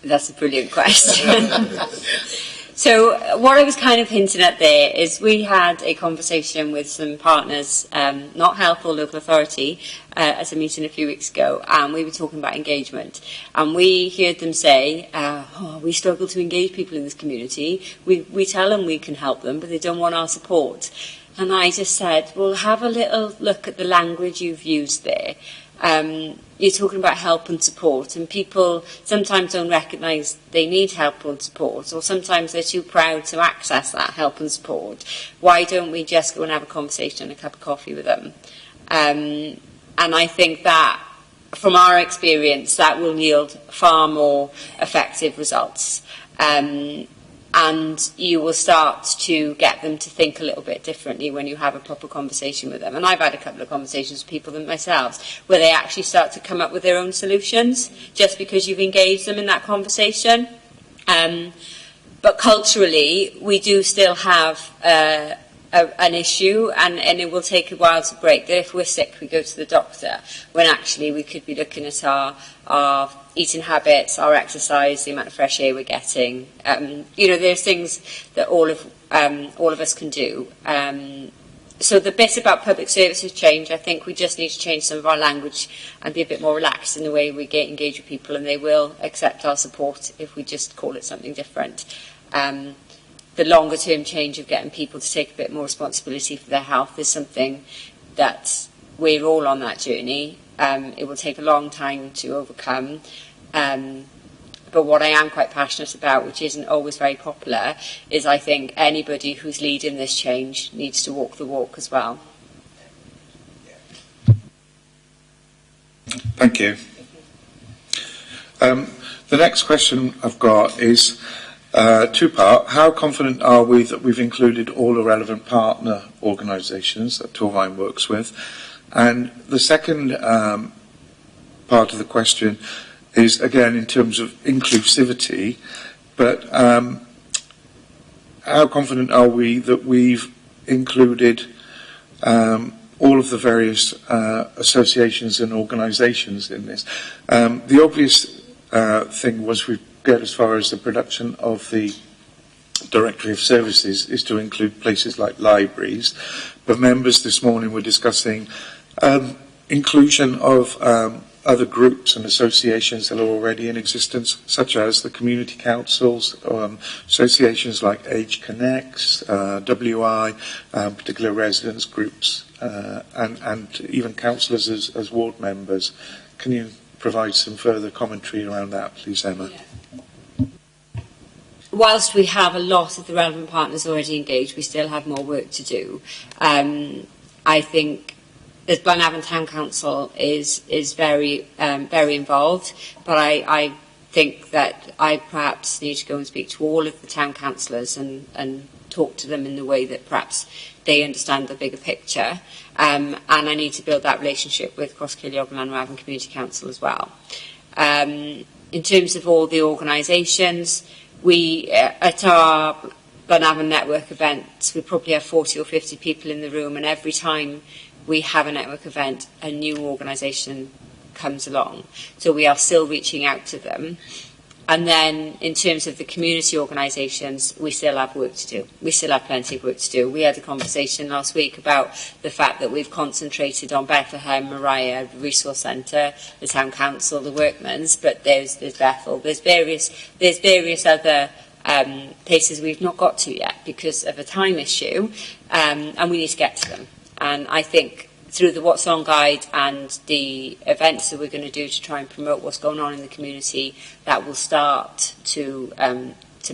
That's a brilliant question. So what I was kind of hinting at there is we had a conversation with some partners, not health or local authority, at a meeting a few weeks ago, and we were talking about engagement. And we heard them say, we struggle to engage people in this community. We tell them we can help them, but they don't want our support. And I just said, well, have a little look at the language you've used there. You're talking about help and support, and people sometimes don't recognise they need help and support, or sometimes they're too proud to access that help and support. Why don't we just go and have a conversation and a cup of coffee with them? And I think that, from our experience, that will yield far more effective results. And you will start to get them to think a little bit differently when you have a proper conversation with them. And I've had a couple of conversations with people themselves where they actually start to come up with their own solutions just because you've engaged them in that conversation. But culturally, we do still have an issue, and it will take a while to break. That if we're sick, we go to the doctor, when actually we could be looking at our eating habits, our exercise, the amount of fresh air we're getting. There's things that all of us can do. So the bit about public services change, I think we just need to change some of our language and be a bit more relaxed in the way we engage with people, and they will accept our support if we just call it something different. The longer term change of getting people to take a bit more responsibility for their health is something that we're all on that journey. It will take a long time to overcome. But what I am quite passionate about, which isn't always very popular, is I think anybody who's leading this change needs to walk the walk as well. Thank you. The next question I've got is two-part. How confident are we that we've included all the relevant partner organisations that Torvine works with? And the second part of the question is, again, in terms of inclusivity, but how confident are we that we've included all of the various associations and organisations in this? The obvious thing was we get as far as the production of the Directory of Services is to include places like libraries, but members this morning were discussing inclusion of other groups and associations that are already in existence, such as the community councils, associations like Age Connects, WI, particular residents groups, and even councillors as ward members. Can you provide some further commentary around that, please, Emma? Yeah. Whilst we have a lot of the relevant partners already engaged, we still have more work to do. I think the Blaenavon Town Council is very involved, but I think that I perhaps need to go and speak to all of the town councillors and talk to them in the way that perhaps they understand the bigger picture. And I need to build that relationship with Cross Ceiliog and Llanrafan Community Council as well. In terms of all the organisations, we, at our Llanrafan Network events, we probably have 40 or 50 people in the room, and every time we have a network event, a new organisation comes along. So we are still reaching out to them. And then in terms of the community organisations, we still have work to do. We still have plenty of work to do. We had a conversation last week about the fact that we've concentrated on Bethlehem, Mariah, the Resource Centre, the Town Council, the Workmen's, but there's Bethel. There's various other places we've not got to yet because of a time issue, and we need to get to them. And I think through the What's On guide and the events that we're going to do to try and promote what's going on in the community, that will start to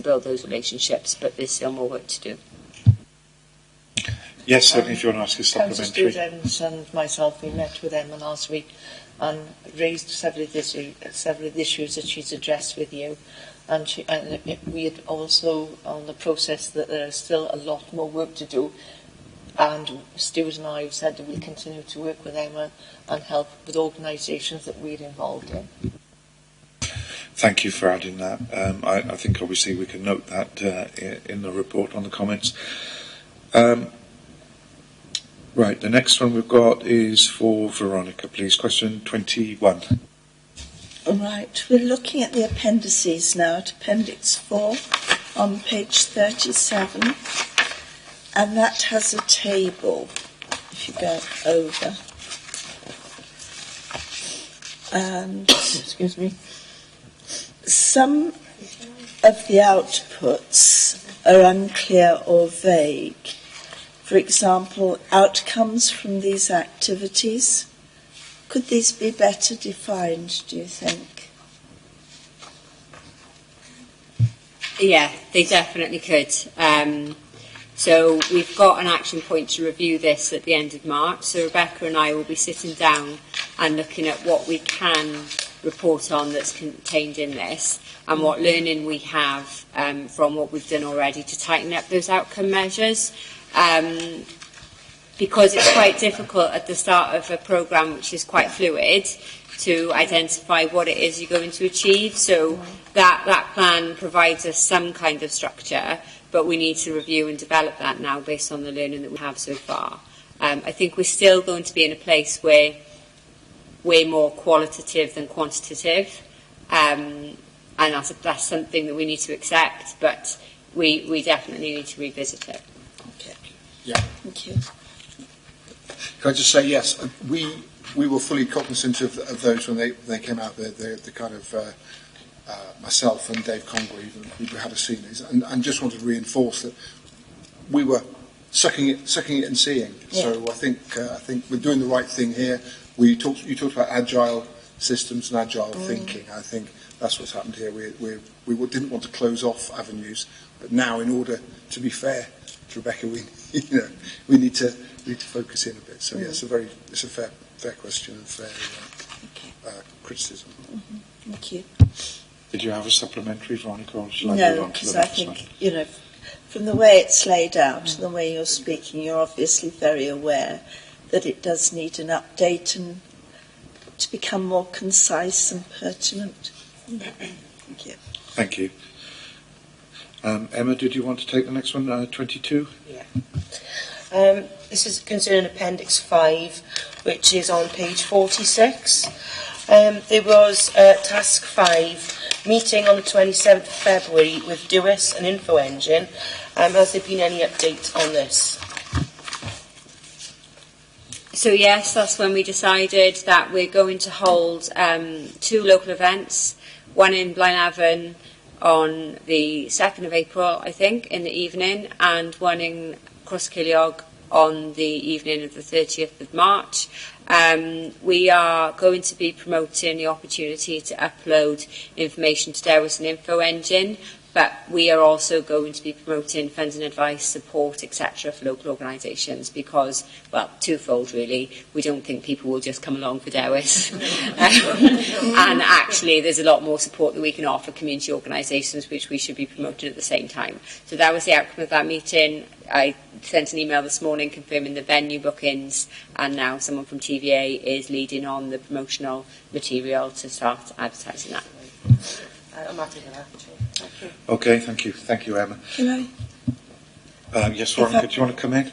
build those relationships, but there's still more work to do. Yes, certainly, if you want to ask a supplementary. Councillor Stuart Evans and myself, we met with Emma last week and raised several of the issues that she's addressed with you. And we had also on the process that there is still a lot more work to do. And Stuart and I have said that we'll continue to work with Emma and help with organisations that we're involved in. Thank you for adding that. I think obviously we can note that in the report on the comments. Right, the next one we've got is for Veronica, please. Question 21. All right, we're looking at the appendices now, at Appendix 4 on page 37. And that has a table, if you go over. And excuse me. Some of the outputs are unclear or vague. For example, outcomes from these activities. Could these be better defined, do you think? Yeah, they definitely could. So we've got an action point to review this at the end of March. So Rebecca and I will be sitting down and looking at what we can report on that's contained in this and what learning we have from what we've done already to tighten up those outcome measures. Because it's quite difficult at the start of a programme which is quite fluid to identify what it is you're going to achieve. So that plan provides us some kind of structure, but we need to review and develop that now based on the learning that we have so far. I think we're still going to be in a place where we're more qualitative than quantitative, and that's something that we need to accept, but we definitely need to revisit it. Okay. Yeah. Thank you. Can I just say, yes, we were fully cognizant of those when they came out, the kind of myself and Dave Congley, who had seen these, and just wanted to reinforce that we were sucking it and seeing. Yeah. So I think we're doing the right thing here. You talked about agile systems and agile thinking. I think that's what's happened here. We didn't want to close off avenues, but now, in order to be fair to Rebecca, we need to focus in a bit. So yeah, it's a fair question and fair criticism. Mm-hmm. Thank you. Did you have a supplementary, Veronica, or shall I move No, on to because the I next think, one? from the way it's laid out and the way you're speaking, you're obviously very aware that it does need an update and to become more concise and pertinent. Thank you. Thank you. Emma, did you want to take the next one, 22? Yeah. This is concerning Appendix 5, which is on page 46. There was Task 5, meeting on the 27th of February with Dewis and Info Engine. Has there been any update on this? So yes, that's when we decided that we're going to hold 2 local events, one in Blaenavon on the 2nd of April, I think, in the evening, and one in Cross Ceiliog on the evening of the 30th of March. We are going to be promoting the opportunity to upload information to Dewis and Info Engine, but we are also going to be promoting funding advice, support, etc. for local organisations because, well, twofold really. We don't think people will just come along for Dewis. And actually there's a lot more support that we can offer community organisations which we should be promoting at the same time. So that was the outcome of that meeting. I sent an email this morning confirming the venue bookings, and now someone from TVA is leading on the promotional material to start advertising that. I'm happy with that. Thank you. Okay, thank you. Thank you, Emma. Can I? Yes, Veronica, do you want to come in?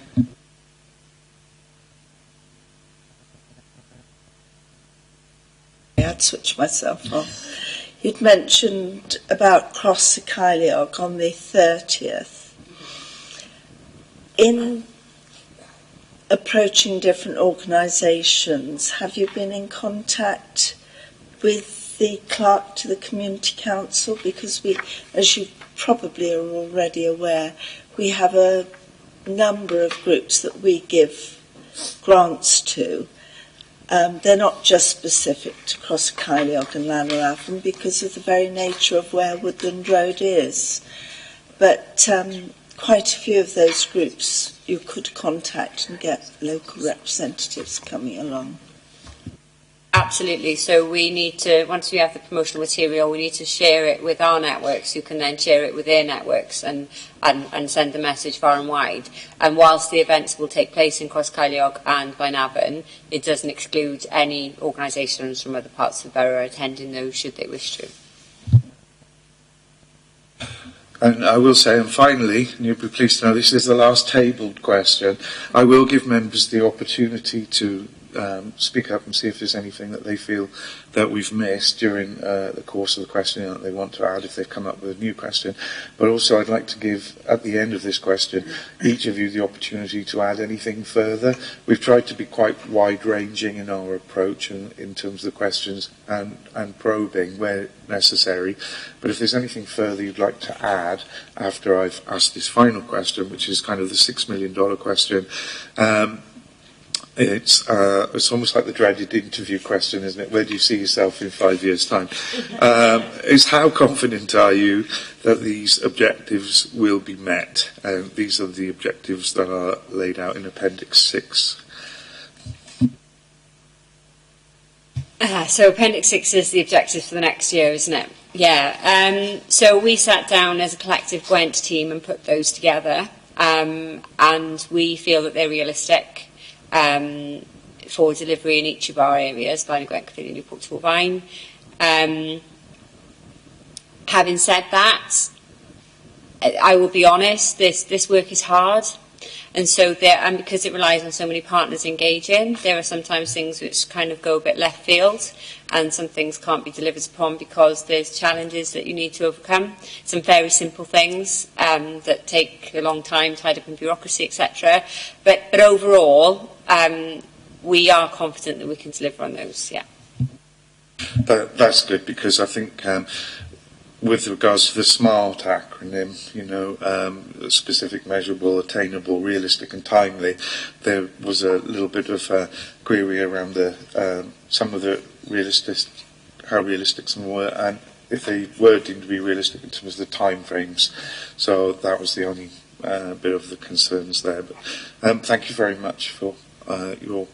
I'd switch myself off. You'd mentioned about Cross y Ceiliog on the 30th. In approaching different organisations, have you been in contact with the clerk to the Community Council? Because we, as you probably are already aware, we have a number of groups that we give grants to. They're not just specific to Cross y Ceiliog and Llanrafan because of the very nature of where Woodland Road is. But quite a few of those groups you could contact and get local representatives coming along. Absolutely. So we need to, once we have the promotional material, we need to share it with our networks who can then share it with their networks and send the message far and wide. And whilst the events will take place in Cross y Ceiliog and Blaenavon, it doesn't exclude any organisations from other parts of the borough attending those should they wish to. And I will say, and finally, and you'll be pleased to know this is the last tabled question, I will give members the opportunity to speak up and see if there's anything that they feel that we've missed during the course of the questioning that they want to add if they've come up with a new question. But also I'd like to give, at the end of this question, each of you the opportunity to add anything further. We've tried to be quite wide-ranging in our approach in terms of the questions and probing where necessary. But if there's anything further you'd like to add after I've asked this final question, which is kind of the $6 million question, it's almost like the dreaded interview question, isn't it? Where do you see yourself in 5 years' time? Is how confident are you that these objectives will be met? These are the objectives that are laid out in Appendix 6. So Appendix 6 is the objectives for the next year, isn't it? Yeah. So we sat down as a collective Gwent team and put those together, and we feel that they're realistic. For delivery in each of our areas, Blaenau Gwent, Caerphilly, Newport, Torfaen. Having said that, I will be honest, this work is hard, and so and because it relies on so many partners engaging, there are sometimes things which kind of go a bit left field, and some things can't be delivered upon because there's challenges that you need to overcome. Some very simple things that take a long time, tied up in bureaucracy, etc. But overall, we are confident that we can deliver on those. Yeah. That's good because I think with regards to the SMART acronym, specific, measurable, attainable, realistic and timely, there was a little bit of a query around some of the how realistic some were, and if they were deemed to be realistic in terms of the time frames. So that was the only bit of the concerns there. But thank you very much for your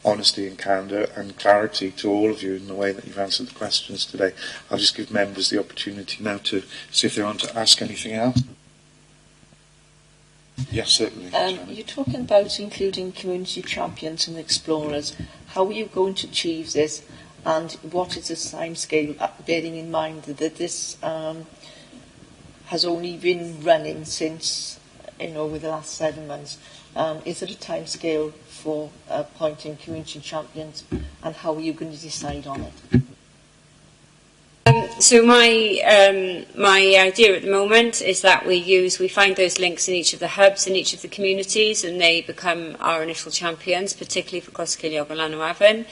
honesty and candour and clarity to all of you in the way that you've answered the questions today. I'll just give members the opportunity now to see if they want to ask anything else. Yes, certainly. You're talking about including community champions and explorers. How are you going to achieve this, and what is the timescale, bearing in mind that this has only been running since, over the last 7 months? Is there a timescale for appointing community champions, and how are you going to decide on it? So my idea at the moment is that we find those links in each of the hubs in each of the communities, and they become our initial champions, particularly for Cross y Ceiliog and Llanrafan.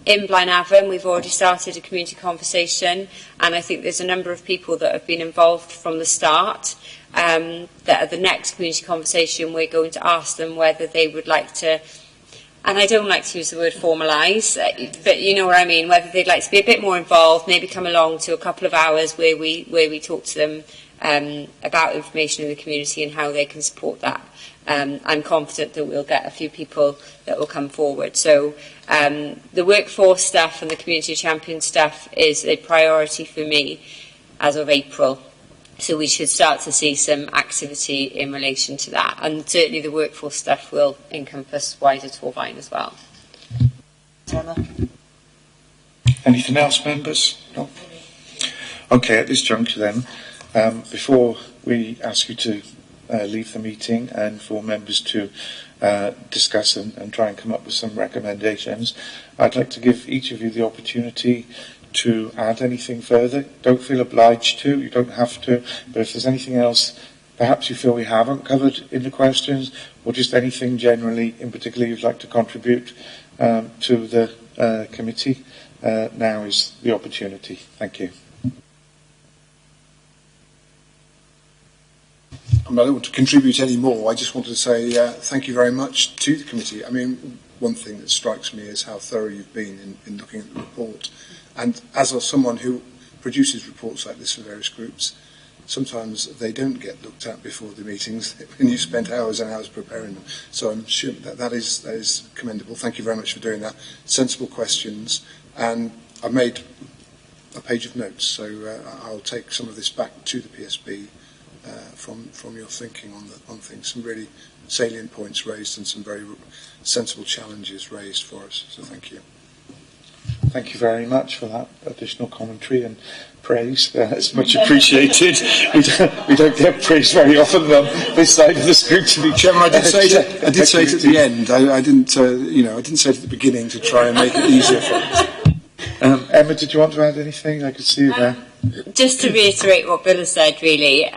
In Blaenavon, we've already started a community conversation, and I think there's a number of people that have been involved from the start. That at the next community conversation, we're going to ask them whether they would like to and I don't like to use the word formalise, but you know what I mean, whether they'd like to be a bit more involved, maybe come along to a couple of hours where we talk to them about information in the community and how they can support that. I'm confident that we'll get a few people that will come forward. So the workforce stuff and the community champion stuff is a priority for me as of April. So we should start to see some activity in relation to that. And certainly the workforce stuff will encompass wider Torvine as well. Emma? Anything else, members? No? Okay, at this juncture then, before we ask you to leave the meeting and for members to discuss and try and come up with some recommendations, I'd like to give each of you the opportunity to add anything further. Don't feel obliged to, you don't have to, but if there's anything else perhaps you feel we haven't covered in the questions, or just anything generally in particular you'd like to contribute to the committee, now is the opportunity. Thank you. I don't want to contribute any more. I just wanted to say thank you very much to the committee. I mean, one thing that strikes me is how thorough you've been in looking at the report. And as someone who produces reports like this for various groups, sometimes they don't get looked at before the meetings, and you spent hours and hours preparing them. So I'm sure that is commendable. Thank you very much for doing that. Sensible questions, and I've made a page of notes, so I'll take some of this back to the PSB from your thinking on things. Some really salient points raised and some very sensible challenges raised for us. So thank you. Thank you very much for that additional commentary and praise. It's much appreciated. We don't get praise very often on this side of the scrutiny. Chairman, I did say it at the end. I didn't say it at the beginning to try and make it easier for us. Emma, did you want to add anything? I could see you there. Just to reiterate what Bill has said, really,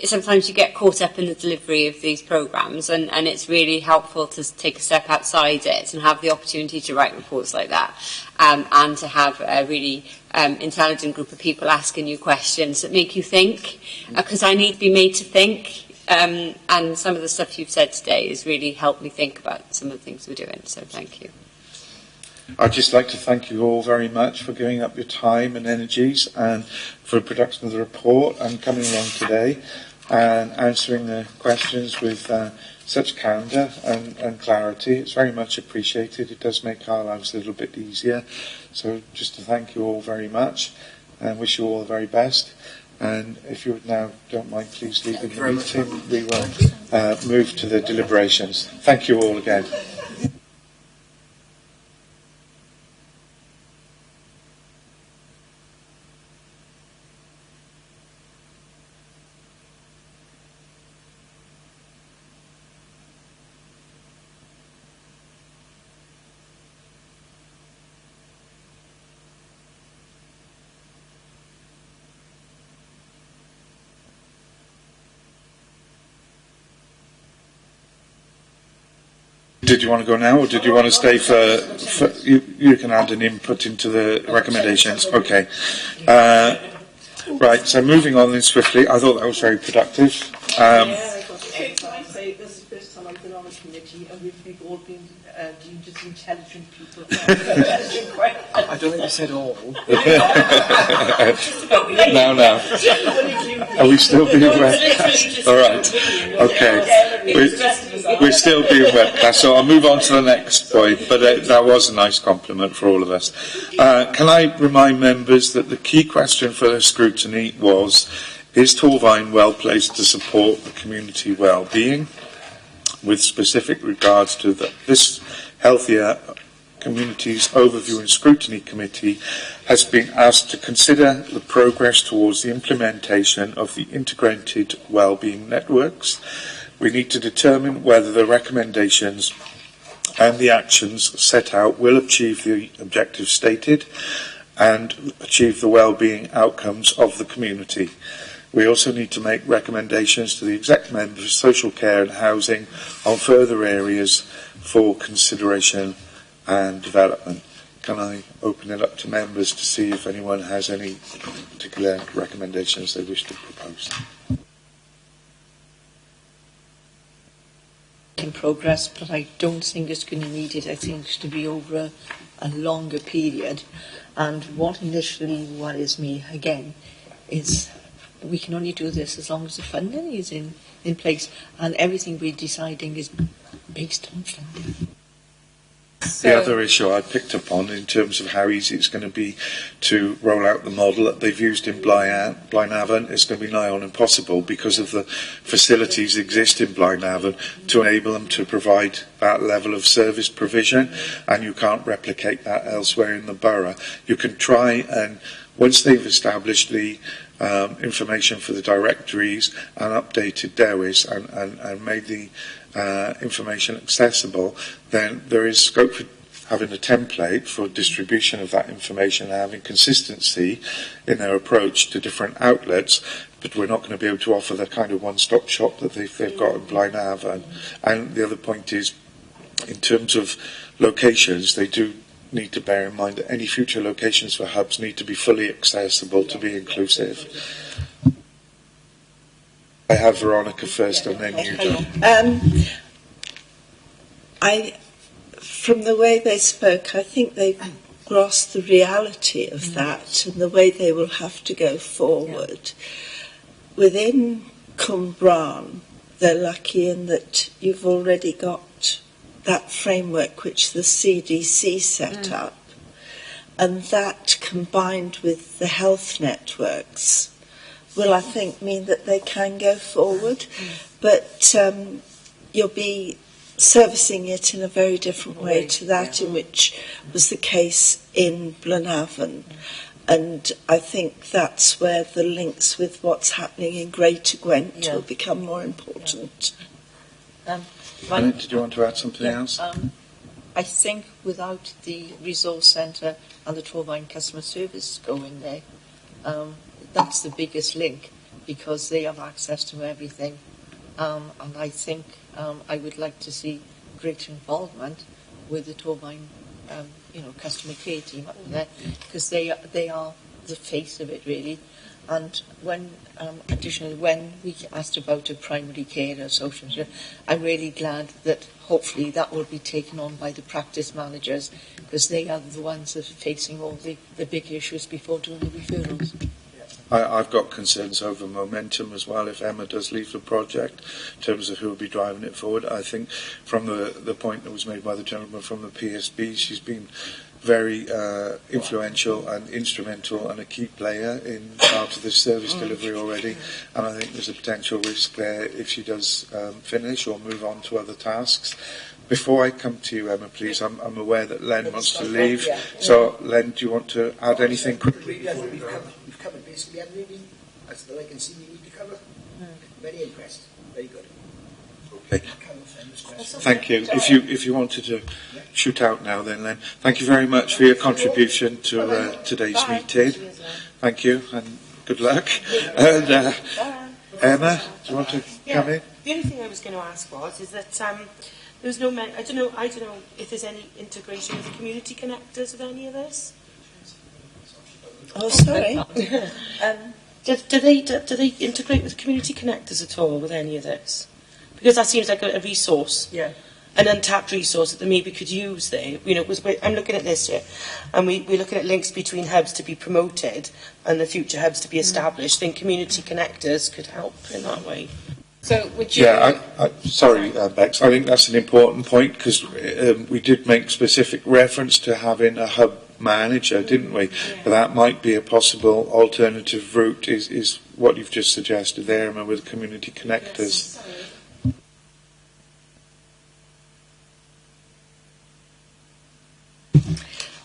sometimes you get caught up in the delivery of these programmes, and it's really helpful to take a step outside it and have the opportunity to write reports like that, and to have a really intelligent group of people asking you questions that make you think, because I need to be made to think, and some of the stuff you've said today has really helped me think about some of the things we're doing, so thank you. I'd just like to thank you all very much for giving up your time and energies and for the production of the report and coming along today and answering the questions with such candour and clarity. It's very much appreciated. It does make our lives a little bit easier. So just to thank you all very much and wish you all the very best. And if you now don't mind, please leave the meeting. We will move to the deliberations. Thank you all again. Did you want to go now, or did you want to stay for you can add an input into the recommendations? Okay. Right, so moving on then swiftly, I thought that was very productive. I say this is the first time I've been on a committee and we've all been deemed as intelligent people. I don't think I said all. No. Are we still being webcast? All right. Okay. We're still being webcast, so I'll move on to the next point, but that was a nice compliment for all of us. Can I remind members that the key question for the scrutiny was, is Torvine well placed to support the community well-being, with specific regards to this Healthier Communities Overview and Scrutiny Committee has been asked to consider the progress towards the implementation of the integrated wellbeing networks. We need to determine whether the recommendations and the actions set out will achieve the objectives stated and achieve the wellbeing outcomes of the community. We also need to make recommendations to the exec members of social care and housing on further areas for consideration and development. Can I open it up to members to see if anyone has any particular recommendations they wish to propose? making progress, but I don't think it's going to need it. I think it's to be over a longer period. And what initially worries me, again, is we can only do this as long as the funding is in place, and everything we're deciding is based on funding. The other issue I picked up on in terms of how easy it's going to be to roll out the model that they've used in Blaenavon, it's going to be nigh on impossible because of the facilities that exist in Blaenavon to enable them to provide that level of service provision, and you can't replicate that elsewhere in the borough. You can try, and once they've established the information for the directories and updated DEWIS and made the information accessible, then there is scope for having a template for distribution of that information and having consistency in their approach to different outlets, but we're not going to be able to offer the kind of one-stop shop that they've got in Blaenavon. And the other point is, in terms of locations, they do need to bear in mind that any future locations for hubs need to be fully accessible to be inclusive. I have Veronica first and then you, John. From the way they spoke, I think they grasped the reality of that and the way they will have to go forward. Within Cwmbran, they're lucky in that you've already got that framework which the CDC set up, and that combined with the health networks will, I think, mean that they can go forward, but you'll be servicing it in a very different way to that in which was the case in Blaenavon. And I think that's where the links with what's happening in Greater Gwent will become more important. Did you want to add something else? I think without the resource centre and the Torvine customer service going there, that's the biggest link, because they have access to everything. And I think I would like to see greater involvement with the Torvine, customer care team up there, because they are the face of it, really. And when, additionally, when we asked about a primary care or social care, I'm really glad that hopefully that will be taken on by the practice managers, because they are the ones that are facing all the big issues before doing the referrals. I've got concerns over momentum as well if Emma does leave the project in terms of who will be driving it forward. I think from the point that was made by the gentleman from the PSB, she's been very influential and instrumental and a key player in part of the service delivery already, and I think there's a potential risk there if she does finish or move on to other tasks. Before I come to you, Emma, please, I'm aware that Len wants to leave. So, Len, do you want to add anything quickly? We've covered basically everything as though I can see we need to cover. Very impressed. Very good. Okay. Thank you. If you wanted to shoot out now, then, Len. Thank you very much for your contribution to today's meeting. Thank you, and good luck. And Emma, do you want to come in? The only thing I was going to ask is that there's no. I don't know if there's any integration with the community connectors with any of this. Oh, sorry. Do they integrate with community connectors at all with any of this? Because that seems like a resource, an untapped resource that they maybe could use there. I'm looking at this here, and we're looking at links between hubs to be promoted and the future hubs to be established. I think community connectors could help in that way. So would you... Sorry, Bex, I think that's an important point, because we did make specific reference to having a hub manager, didn't we? But that might be a possible alternative route, is what you've just suggested there, Emma, with community connectors.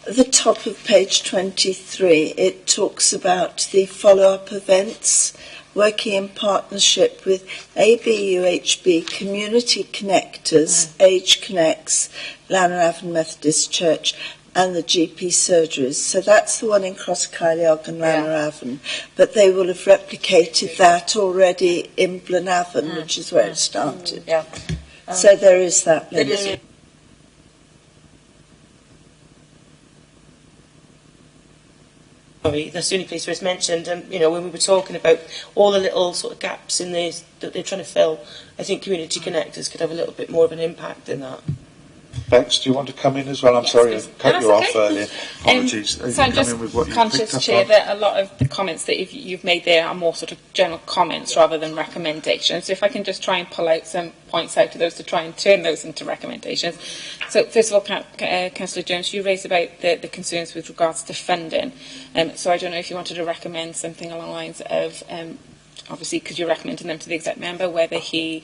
At the top of page 23, it talks about the follow-up events, working in partnership with ABUHB, Community Connectors, Age Connects, Llanrafn Methodist Church, and the GP surgeries. So that's the one in Cross Caerleog and Llanrafn, but they will have replicated that already in Blaenavon, which is where it started. So there is that link. Sorry, that's the only place where it's mentioned. You know, when we were talking about all the little sort of gaps in this that they're trying to fill, I think community connectors could have a little bit more of an impact in that. Bex, do you want to come in as well? I'm Yes, sorry, I please. cut No, you that's off okay. earlier. Apologies. So I'm just conscious, Chair, on? that a lot of the comments that you've made there are more sort of general comments rather than recommendations. So if I can just try and pull out some points out of those to try and turn those into recommendations. So first of all, Councillor Jones, you raised about the concerns with regards to funding. So I don't know if you wanted to recommend something along the lines of, obviously, because you're recommending them to the exec member, whether he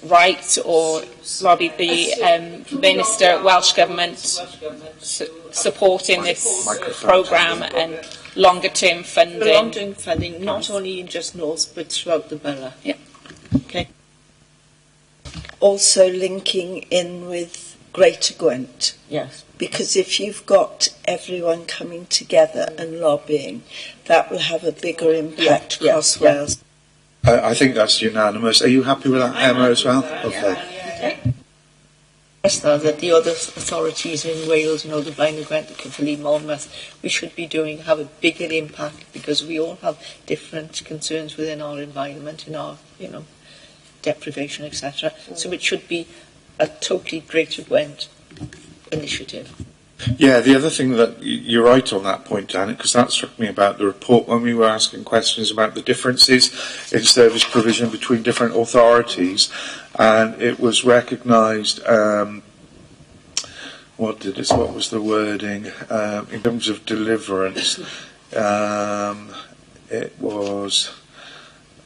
write or lobby the Minister, Welsh Government, supporting this programme and longer-term funding. Long-term funding, not only in just North, but throughout the borough. Yeah. Okay. Also linking in with Greater Gwent, Yes. because if you've got everyone coming together and lobbying, that will have a bigger impact across Wales. I think that's unanimous. Are you happy with that, Emma, as well? Okay. Yes, that the other authorities in Wales, you know, the Blaenau Gwent, the Caerphilly, Monmouth, we should be have a bigger impact because we all have different concerns within our environment, in our, you know, deprivation, etc. So it should be a totally Greater Gwent initiative. Yeah, the other thing that you're right on that point, Janet, because that struck me about the report when we were asking questions about the differences in service provision between different authorities, and it was recognised. What was the wording in terms of deliverance? It was.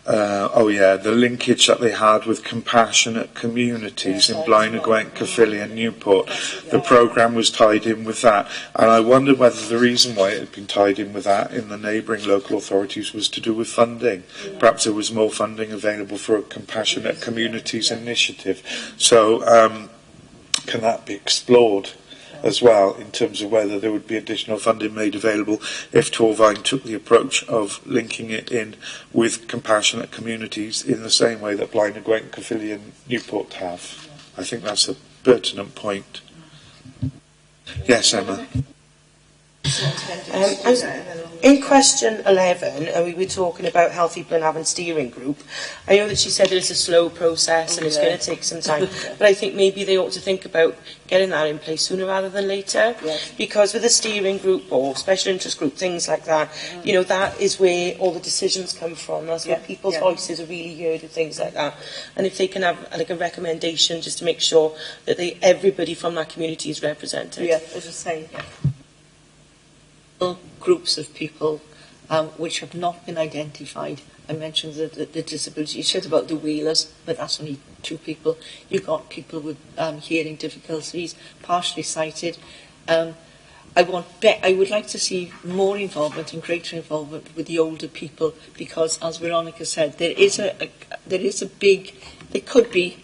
The linkage that they had with compassionate communities in Blaenau Gwent, Caerphilly and Newport. The programme was tied in with that. And I wondered whether the reason why it had been tied in with that in the neighbouring local authorities was to do with funding. Perhaps there was more funding available for a compassionate communities initiative. So can that be explored as well in terms of whether there would be additional funding made available if Torvine took the approach of linking it in with compassionate communities in the same way that Blaenau Gwent, Caerphilly and Newport have. I think that's a pertinent point. Yes, Emma. In question 11, we were talking about Healthy Blaenavon Steering Group. I know that she said it's a slow process and it's going to take some time, but I think maybe they ought to think about getting that in place sooner rather than later, because with a steering group or special interest group, things like that, you know, that is where all the decisions come from. That's where people's voices are really heard and things like that. And if they can have like a recommendation just to make sure that everybody from that community is represented. Yeah, as I say, groups of people which have not been identified. I mentioned the disability. You said about the wheelers, but that's only 2 people. You've got people with hearing difficulties, partially sighted. I would like to see more involvement and greater involvement with the older people because, as Veronica said, there could be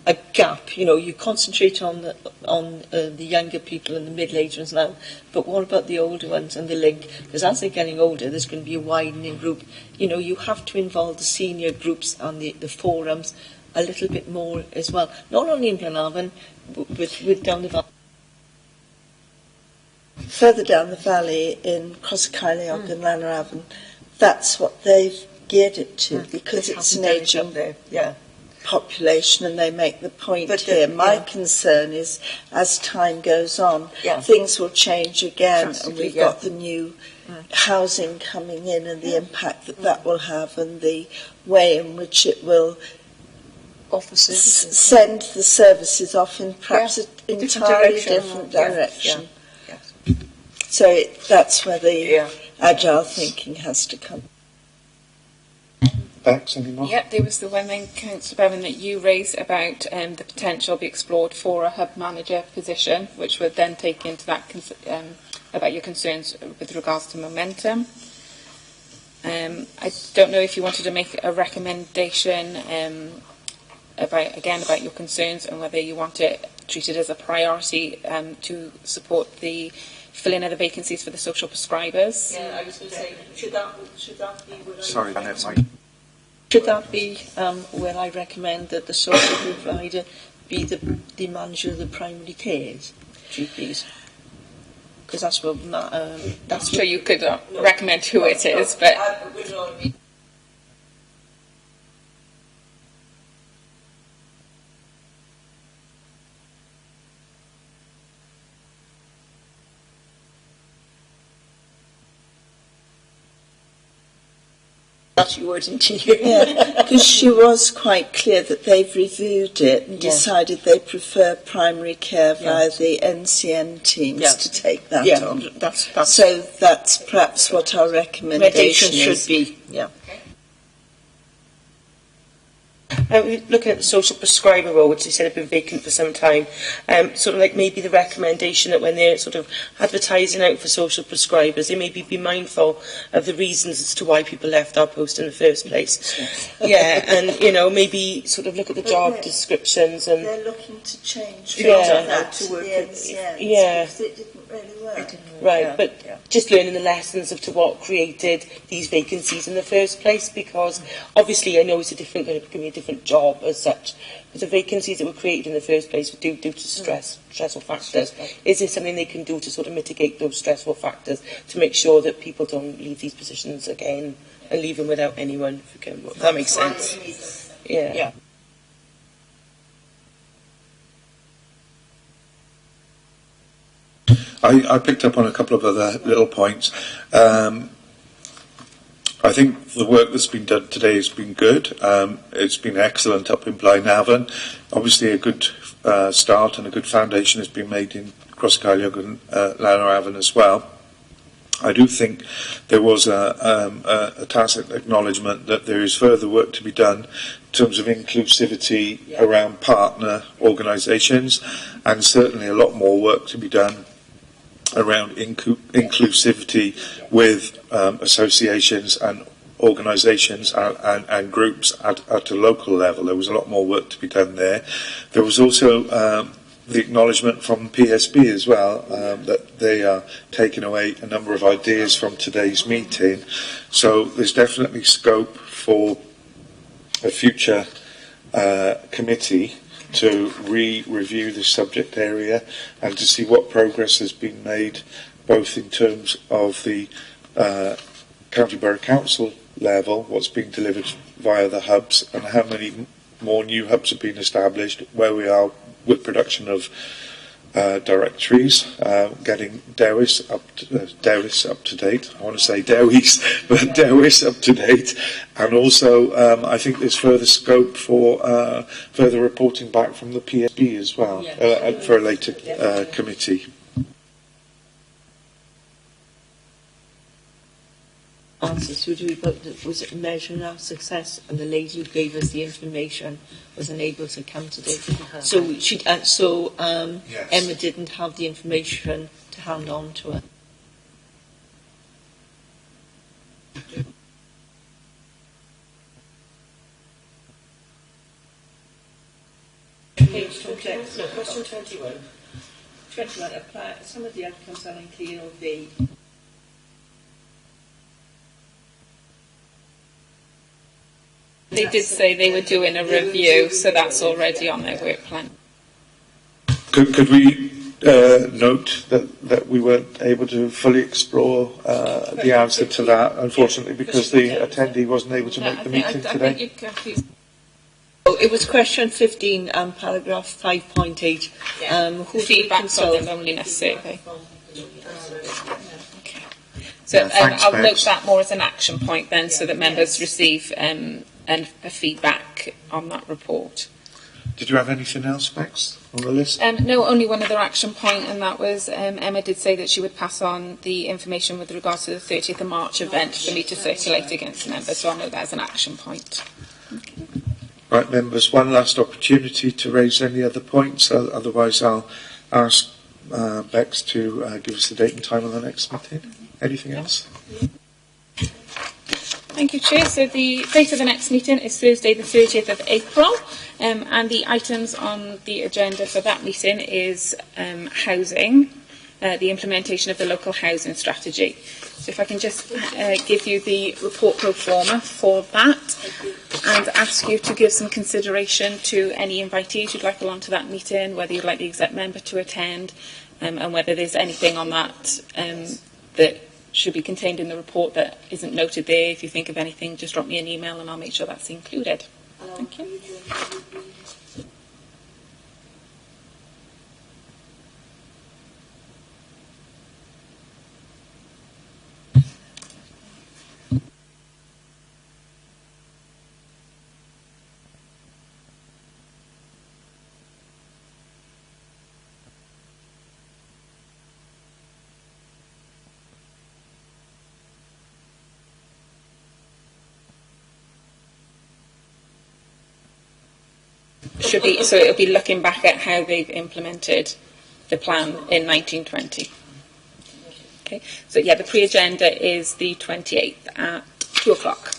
a gap. You know, you concentrate on the younger people and the middle-aged ones now, but what about the older ones and the link? Because as they're getting older, there's going to be a widening group. You know, you have to involve the senior groups on the forums a little bit more as well. Not only in Blaenavon, with down the valley. Further down the valley in Crosscarliog and Lanarhaven, that's what they've geared it to because it's an ageing population, and they make the point here. My concern is, as time goes on, things will change again, and we've got the new housing coming in, and the impact that will have, and the way in which it will send the services off in perhaps an entirely different direction. So that's where the agile thinking has to come. Bex, any more? Yep, there was the one then, Councillor Bevan, that you raised about the potential be explored for a hub manager position, which would then take into that about your concerns with regards to momentum. I don't know if you wanted to make a recommendation about your concerns and whether you want it treated as a priority to support the filling of the vacancies for the social prescribers. Yeah, I was going to say, should that be? Sorry, Janet. Should that be where I recommend that the social provider be the manager of the primary cares, GPs? because that's what I'm sure you could recommend who it is, but that's your words into you. Yeah, because she was quite clear that they've reviewed it and decided they prefer primary care via the NCN teams to take that on. That's So that's perhaps what our recommendation should be. Yeah. Looking at the social prescriber role, which they said had been vacant for some time, sort of like maybe the recommendation that when they're sort of advertising out for social prescribers, they maybe be mindful of the reasons as to why people left our post in the first place. Yeah, and you know, maybe sort of look at the job descriptions and. They're looking to change Yeah. that to work because it didn't really work. Right, but just learning the lessons of to what created these vacancies in the first place, because obviously I know it's going to be a different job as such, but the vacancies that were created in the first place were due to stressful factors. Is there something they can do to sort of mitigate those stressful factors to make sure that people don't leave these positions again and leave them without anyone? If that makes sense. Yeah. I picked up on a couple of other little points. I think the work that's been done today has been good. It's been excellent up in Blaenavon. Obviously a good start and a good foundation has been made in Cross Caerleog and Llanavon as well. I do think there was a tacit acknowledgement that there is further work to be done in terms of inclusivity around partner organisations, and certainly a lot more work to be done around inclusivity with associations and organisations and groups at a local level. There was a lot more work to be done there. There was also the acknowledgement from PSB as well that they are taking away a number of ideas from today's meeting. So there's definitely scope for a future committee to review this subject area and to see what progress has been made, both in terms of the County Borough Council level, what's being delivered via the hubs, and how many more new hubs have been established, where we are with production of directories, getting Dewis up to date. I want to say Dewis, but Dewis up to date, and also I think there's further scope for further reporting back from the PSB as well for a later committee. Answers who do we put? Was it measuring our success? And the lady who gave us the information was unable to come today. So Emma didn't have the information to hand on to her. Page 21. No, question 21. 21. Apply. Some of the outcomes are unclear or vague. they did say they were doing a review, so that's already on their work plan. Could we note that we weren't able to fully explore the answer to that, unfortunately, because the attendee wasn't able to make the meeting today? It was question 15 and paragraph 5.8. Who Feedback on the loneliness survey. Okay. So thanks, I'll Bex. note that more as an action point then, so that members receive and a feedback on that report. Did you have anything else, Bex, on the list? No, only one other action point, and that was Emma did say that she would pass on the information with regards to the 30th of March event for me to circulate against members, so I'll note that as an action point. Okay. Right, members, one last opportunity to raise any other points, otherwise I'll ask Bex to give us the date and time of the next meeting. Anything else? Thank you, Chair. So the date of the next meeting is Thursday the 30th of April, and the items on the agenda for that meeting is housing, the implementation of the local housing strategy. So if I can just give you the report pro forma for that and ask you to give some consideration to any invitees you'd like along to that meeting, whether you'd like the exec member to attend, and whether there's anything on that that should be contained in the report that isn't noted there. If you think of anything, just drop me an email and I'll make sure that's included. Thank you. Should be, so it'll be looking back at how they've implemented the plan in 1920. Okay, so yeah, the pre-agenda is the 28th at 2 o'clock.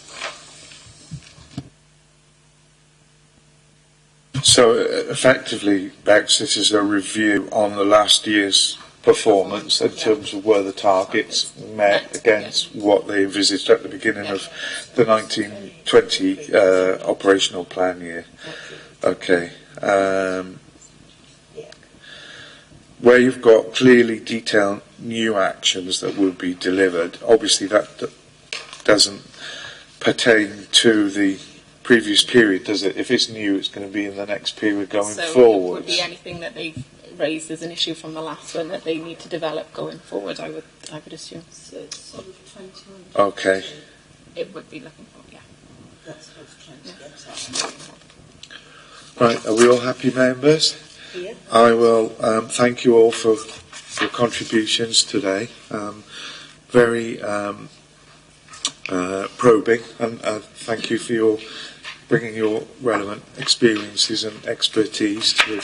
So effectively, Bex, this is a review on the last year's performance in terms of where the targets met against what they envisaged at the beginning of the 1920 operational plan year. Okay. Where you've got clearly detailed new actions that will be delivered, obviously that doesn't pertain to the previous period, does it? If it's new, it's going to be in the next period going forward. So it would be anything that they've raised as an issue from the last one that they need to develop going forward, I would assume. So it's sort of 21. Okay. It would be looking for, yeah. That's what I was trying to get at. Right, are we all happy, members? Yeah. I will thank you all for your contributions today. Very probing, and thank you for your bringing your relevant experiences and expertise to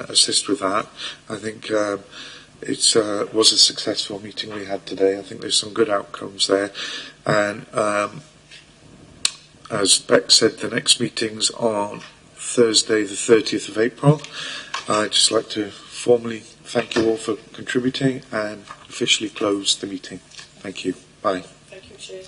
assist with that. I think it was a successful meeting we had today. I think there's some good outcomes there, and as Beck said, the next meeting's on Thursday the 30th of April. I'd just like to formally thank you all for contributing and officially close the meeting. Thank you. Bye. Thank you, Chair.